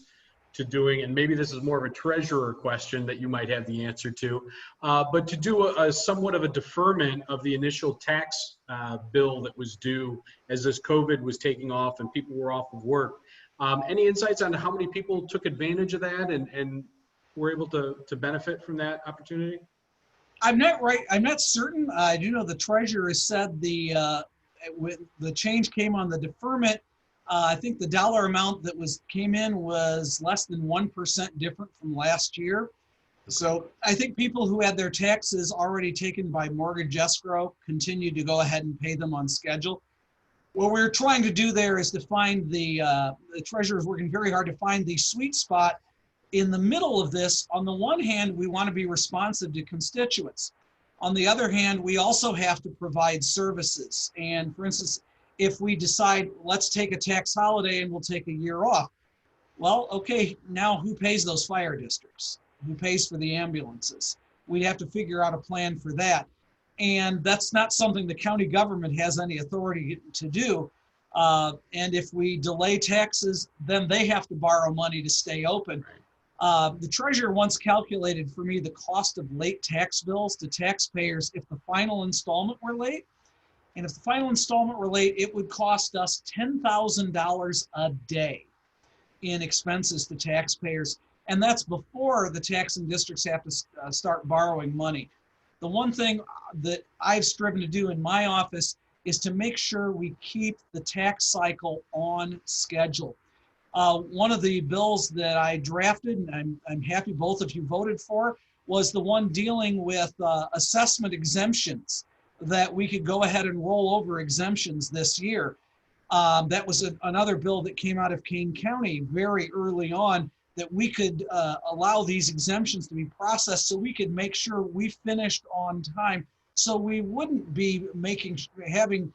to doing, and maybe this is more of a treasurer question that you might have the answer to, but to do a somewhat of a deferment of the initial tax bill that was due as this COVID was taking off and people were off of work. Any insights on how many people took advantage of that and were able to benefit from that opportunity? I'm not certain. I do know the treasurer said the change came on the deferment. I think the dollar amount that came in was less than 1% different from last year. So I think people who had their taxes already taken by mortgage escrow continued to go ahead and pay them on schedule. What we're trying to do there is to find the treasurer is working very hard to find the sweet spot in the middle of this. On the one hand, we want to be responsive to constituents. On the other hand, we also have to provide services. And for instance, if we decide, let's take a tax holiday and we'll take a year off. Well, okay, now who pays those fire districts? Who pays for the ambulances? We'd have to figure out a plan for that. And that's not something the county government has any authority to do. And if we delay taxes, then they have to borrow money to stay open. The treasurer once calculated for me the cost of late tax bills to taxpayers if the final installment were late. And if the final installment were late, it would cost us $10,000 a day in expenses to taxpayers. And that's before the taxing districts have to start borrowing money. The one thing that I've striven to do in my office is to make sure we keep the tax cycle on schedule. One of the bills that I drafted, and I'm happy both of you voted for, was the one dealing with assessment exemptions, that we could go ahead and roll over exemptions this year. That was another bill that came out of Kane County very early on, that we could allow these exemptions to be processed so we could make sure we finished on time, so we wouldn't be having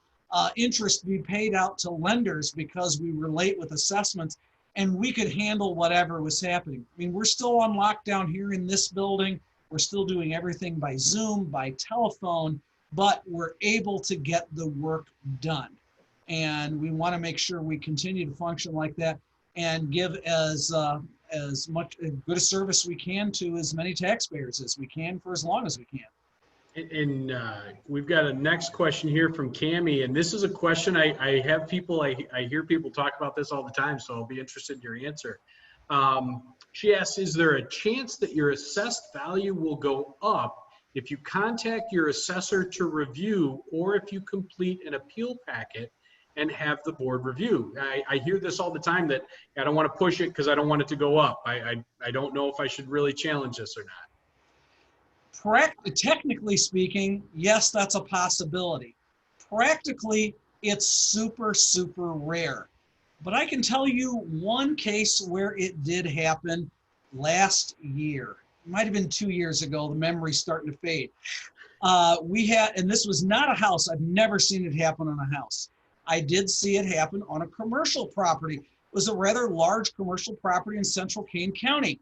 interest be paid out to lenders because we were late with assessments, and we could handle whatever was happening. I mean, we're still on lockdown here in this building. We're still doing everything by Zoom, by telephone, but we're able to get the work done. And we want to make sure we continue to function like that and give as much good a service we can to as many taxpayers as we can for as long as we can. And we've got a next question here from Cammie, and this is a question I have people, I hear people talk about this all the time, so I'll be interested in your answer. She asks, is there a chance that your assessed value will go up if you contact your assessor to review, or if you complete an appeal packet and have the board review? I hear this all the time, that I don't want to push it because I don't want it to go up. I don't know if I should really challenge this or not. Technically speaking, yes, that's a possibility. Practically, it's super, super rare. But I can tell you one case where it did happen last year. It might have been 2 years ago. The memory's starting to fade. And this was not a house. I've never seen it happen on a house. I did see it happen on a commercial property. It was a rather large commercial property in central Kane County.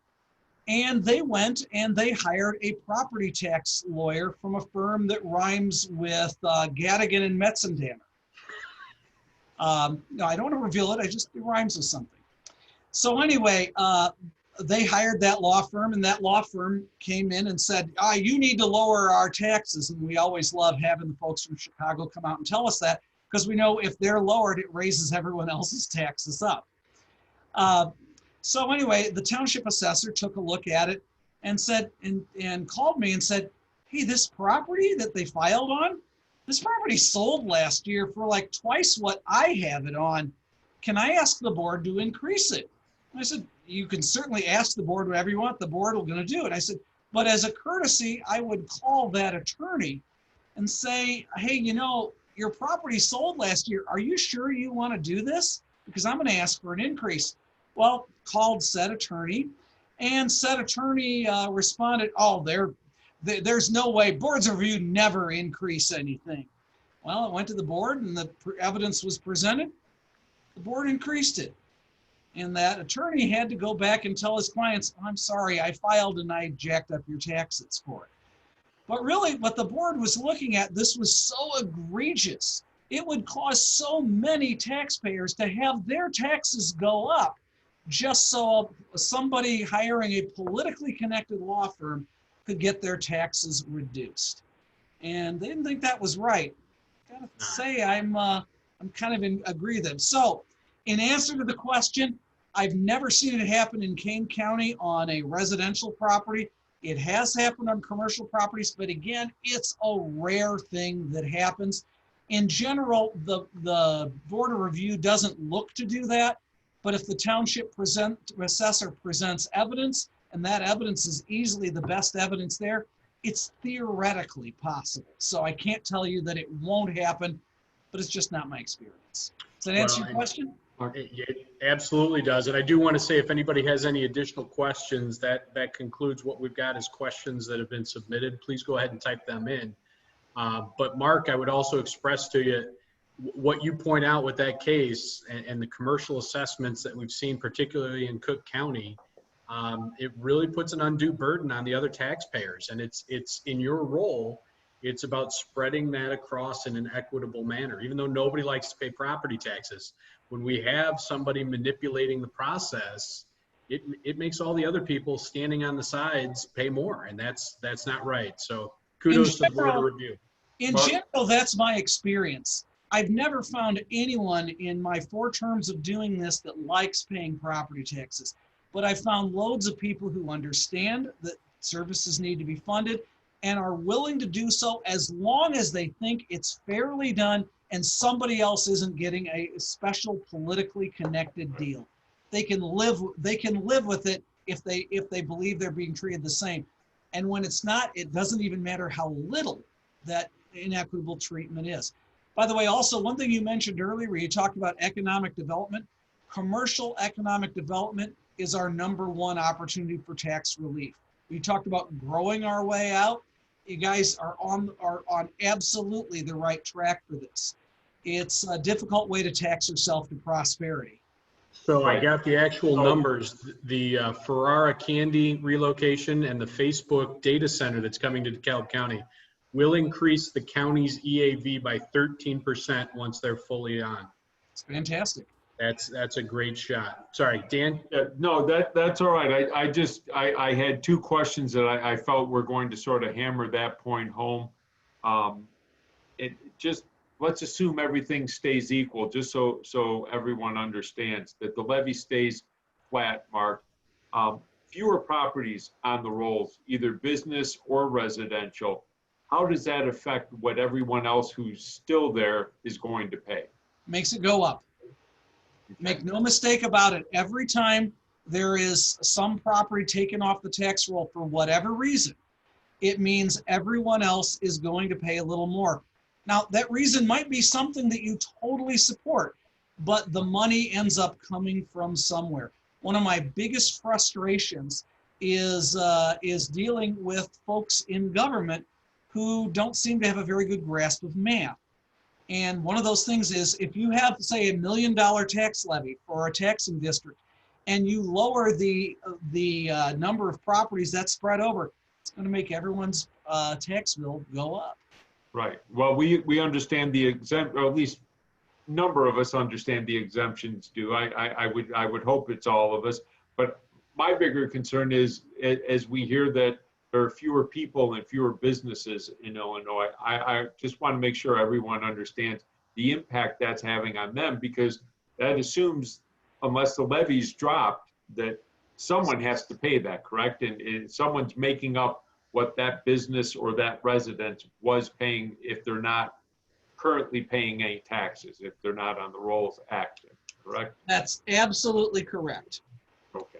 And they went and they hired a property tax lawyer from a firm that rhymes with Gadigan and Metzendamer. No, I don't want to reveal it. It rhymes with something. So anyway, they hired that law firm, and that law firm came in and said, you need to lower our taxes. And we always love having the folks from Chicago come out and tell us that, because we know if they're lowered, it raises everyone else's taxes up. So anyway, the Township Assessor took a look at it and said, and called me and said, hey, this property that they filed on, this property sold last year for like twice what I have it on. Can I ask the board to increase it? And I said, you can certainly ask the board whatever you want. The board will going to do it. I said, but as a courtesy, I would call that attorney and say, hey, you know, your property sold last year. Are you sure you want to do this? Because I'm going to ask for an increase. Well, called said attorney, and said attorney responded, oh, there's no way. Boards of review never increase anything. Well, it went to the board and the evidence was presented. The board increased it. And that attorney had to go back and tell his clients, I'm sorry, I filed and I jacked up your taxes for it. But really what the board was looking at, this was so egregious. It would cause so many taxpayers to have their taxes go up just so somebody hiring a politically connected law firm could get their taxes reduced. And they didn't think that was right. Gotta say, I'm kind of in agree with them. So, in answer to the question, I've never seen it happen in Kane County on a residential property. It has happened on commercial properties, but again, it's a rare thing that happens. In general, the Board of Review doesn't look to do that, but if the Township Assessor presents evidence, and that evidence is easily the best evidence there, it's theoretically possible. So I can't tell you that it won't happen, but it's just not my experience. Does that answer your question? It absolutely does. And I do want to say, if anybody has any additional questions, that concludes what we've got as questions that have been submitted. Please go ahead and type them in. But Mark, I would also express to you what you point out with that case and the commercial assessments that we've seen, particularly in Cook County. It really puts an undue burden on the other taxpayers, and it's in your role. It's about spreading that across in an equitable manner. Even though nobody likes to pay property taxes, when we have somebody manipulating the process, it makes all the other people standing on the sides pay more, and that's not right. So kudos to the Board of Review. In general, that's my experience. I've never found anyone in my 4 terms of doing this that likes paying property taxes. But I found loads of people who understand that services need to be funded and are willing to do so as long as they think it's fairly done and somebody else isn't getting a special politically connected deal. They can live with it if they believe they're being treated the same. And when it's not, it doesn't even matter how little that inequitable treatment is. By the way, also one thing you mentioned earlier, where you talked about economic development, commercial economic development is our #1 opportunity for tax relief. We talked about growing our way out. You guys are on absolutely the right track for this. It's a difficult way to tax yourself to prosperity. So I got the actual numbers. The Ferrara Candy relocation and the Facebook data center that's coming to DeKalb County will increase the county's EAV by 13% once they're fully on. It's fantastic. That's a great shot. Sorry, Dan? No, that's all right. I had 2 questions that I felt were going to sort of hammer that point home. Let's assume everything stays equal, just so everyone understands that the levy stays flat, Mark. Fewer properties on the rolls, either business or residential. How does that affect what everyone else who's still there is going to pay? Makes it go up. Make no mistake about it. Every time there is some property taken off the tax roll for whatever reason, it means everyone else is going to pay a little more. Now, that reason might be something that you totally support, but the money ends up coming from somewhere. One of my biggest frustrations is dealing with folks in government who don't seem to have a very good grasp of math. And one of those things is, if you have, say, $1 million tax levy for a taxing district, and you lower the number of properties that's spread over, it's going to make everyone's tax bill go up. Right. Well, we understand the exempt, or at least a number of us understand the exemptions do. I would hope it's all of us. But my bigger concern is, as we hear that there are fewer people and fewer businesses in Illinois, I just want to make sure everyone understands the impact that's having on them, because that assumes, unless the levy's dropped, that someone has to pay that, correct? And someone's making up what that business or that resident was paying if they're not currently paying any taxes, if they're not on the rolls active, correct? That's absolutely correct. Okay.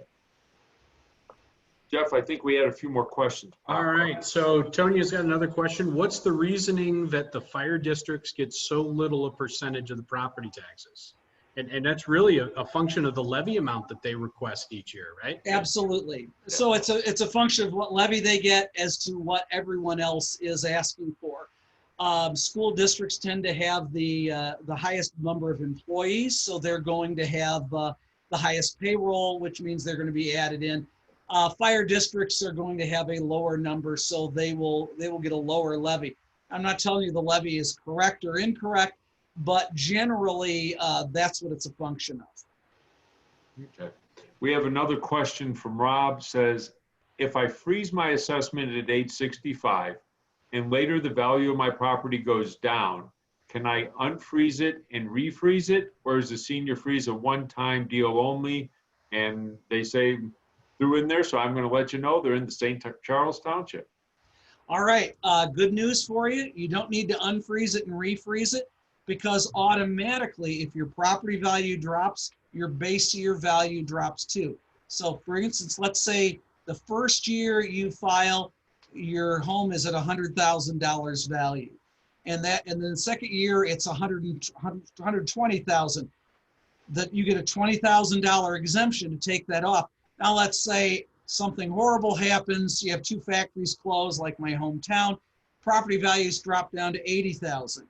Jeff, I think we had a few more questions. All right, so Tonia's got another question. What's the reasoning that the fire districts get so little a percentage of the property taxes? And that's really a function of the levy amount that they request each year, right? Absolutely. So it's a function of what levy they get as to what everyone else is asking for. School districts tend to have the highest number of employees, so they're going to have the highest payroll, which means they're going to be added in. Fire districts are going to have a lower number, so they will get a lower levy. I'm not telling you the levy is correct or incorrect, but generally that's what it's a function of. Okay. We have another question from Rob. Says, if I freeze my assessment at age 65 and later the value of my property goes down, can I unfreeze it and refreeze it? Or is the senior freeze a one-time deal only? And they say through in there, so I'm going to let you know they're in the St. Charles Township. All right, good news for you. You don't need to unfreeze it and refreeze it, because automatically, if your property value drops, your base year value drops too. So for instance, let's say the first year you file, your home is at $100,000 value. And then the second year it's 120,000. That you get a $20,000 exemption to take that off. Now let's say something horrible happens, you have 2 factories closed, like my hometown, property values drop down to 80,000.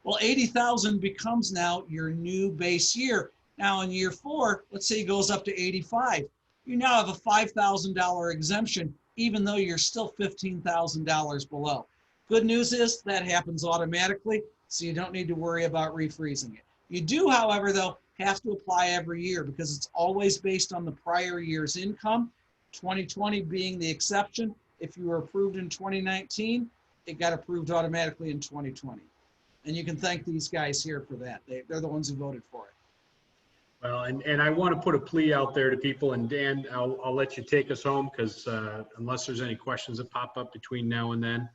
Well, 80,000 becomes now your new base year. Now in year 4, let's say it goes up to 85. You now have a $5,000 exemption, even though you're still $15,000 below. Good news is that happens automatically, so you don't need to worry about refreezing it. You do, however, though, have to apply every year because it's always based on the prior year's income, 2020 being the exception. If you were approved in 2019, it got approved automatically in 2020. And you can thank these guys here for that. They're the ones who voted for it. Well, and I want to put a plea out there to people, and Dan, I'll let you take us home because unless there's any questions that pop up between now and then,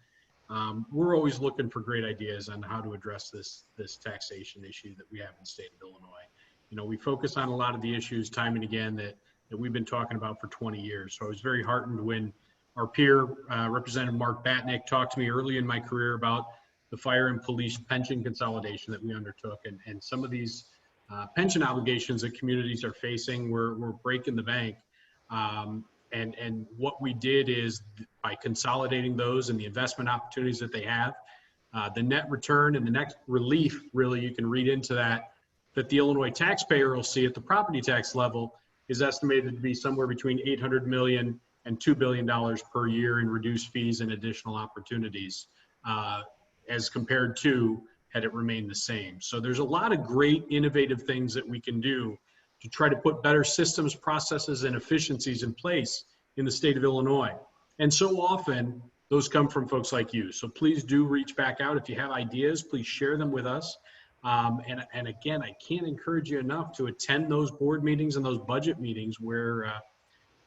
we're always looking for great ideas on how to address this taxation issue that we have in the state of Illinois. You know, we focus on a lot of the issues time and again that we've been talking about for 20 years. So I was very heartened when our peer, Representative Mark Batnick, talked to me early in my career about the fire and police pension consolidation that we undertook, and some of these pension obligations that communities are facing, we're breaking the bank. And what we did is by consolidating those and the investment opportunities that they have, the net return and the net relief, really, you can read into that the Illinois taxpayer will see at the property tax level is estimated to be somewhere between $800 million and $2 billion per year in reduced fees and additional opportunities, as compared to had it remained the same. So there's a lot of great innovative things that we can do to try to put better systems, processes, and efficiencies in place in the state of Illinois. And so often those come from folks like you. So please do reach back out. If you have ideas, please share them with us. And again, I can't encourage you enough to attend those board meetings and those budget meetings where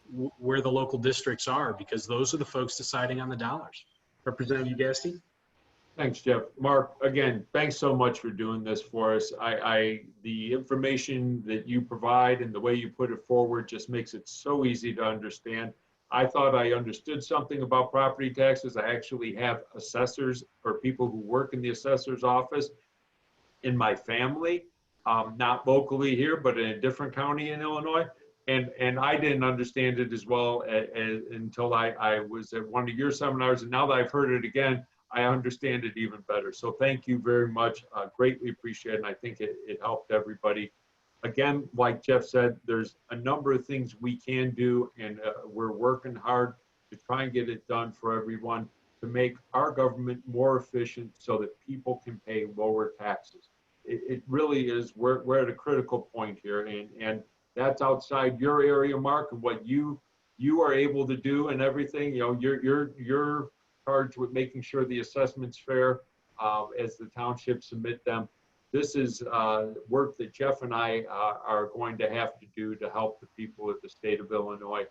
the local districts are, because those are the folks deciding on the dollars. Representative Ugaste? Thanks, Jeff. Mark, again, thanks so much for doing this for us. The information that you provide and the way you put it forward just makes it so easy to understand. I thought I understood something about property taxes. I actually have assessors or people who work in the assessor's office in my family, not locally here, but in a different county in Illinois. And I didn't understand it as well until I was at one of your seminars. And now that I've heard it again, I understand it even better. So thank you very much. Greatly appreciate it. And I think it helped everybody. Again, like Jeff said, there's a number of things we can do, and we're working hard to try and get it done for everyone to make our government more efficient so that people can pay lower taxes. It really is, we're at a critical point here, and that's outside your area, Mark, and what you are able to do and everything. You know, you're charged with making sure the assessment's fair as the township submit them. This is work that Jeff and I are going to have to do to help the people of the state of Illinois.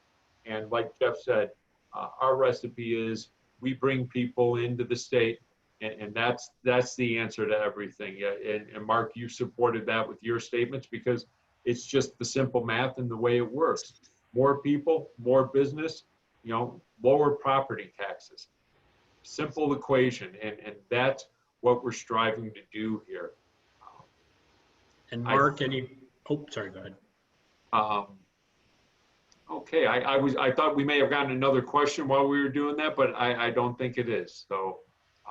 And like Jeff said, our recipe is we bring people into the state, and that's the answer to everything. And Mark, you supported that with your statements because it's just the simple math and the way it works. More people, more business, you know, lower property taxes. Simple equation, and that's what we're striving to do here. And Mark, sorry, go ahead. Okay, I thought we may have gotten another question while we were doing that, but I don't think it is. So.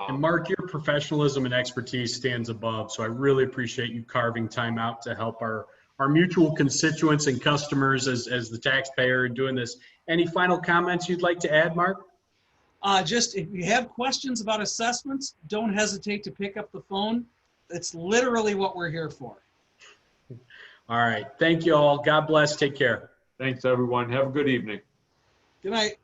And Mark, your professionalism and expertise stands above, so I really appreciate you carving time out to help our mutual constituents and customers as the taxpayer and doing this. Any final comments you'd like to add, Mark? Just if you have questions about assessments, don't hesitate to pick up the phone. It's literally what we're here for. All right. Thank you all. God bless. Take care. Thanks, everyone. Have a good evening. Good night.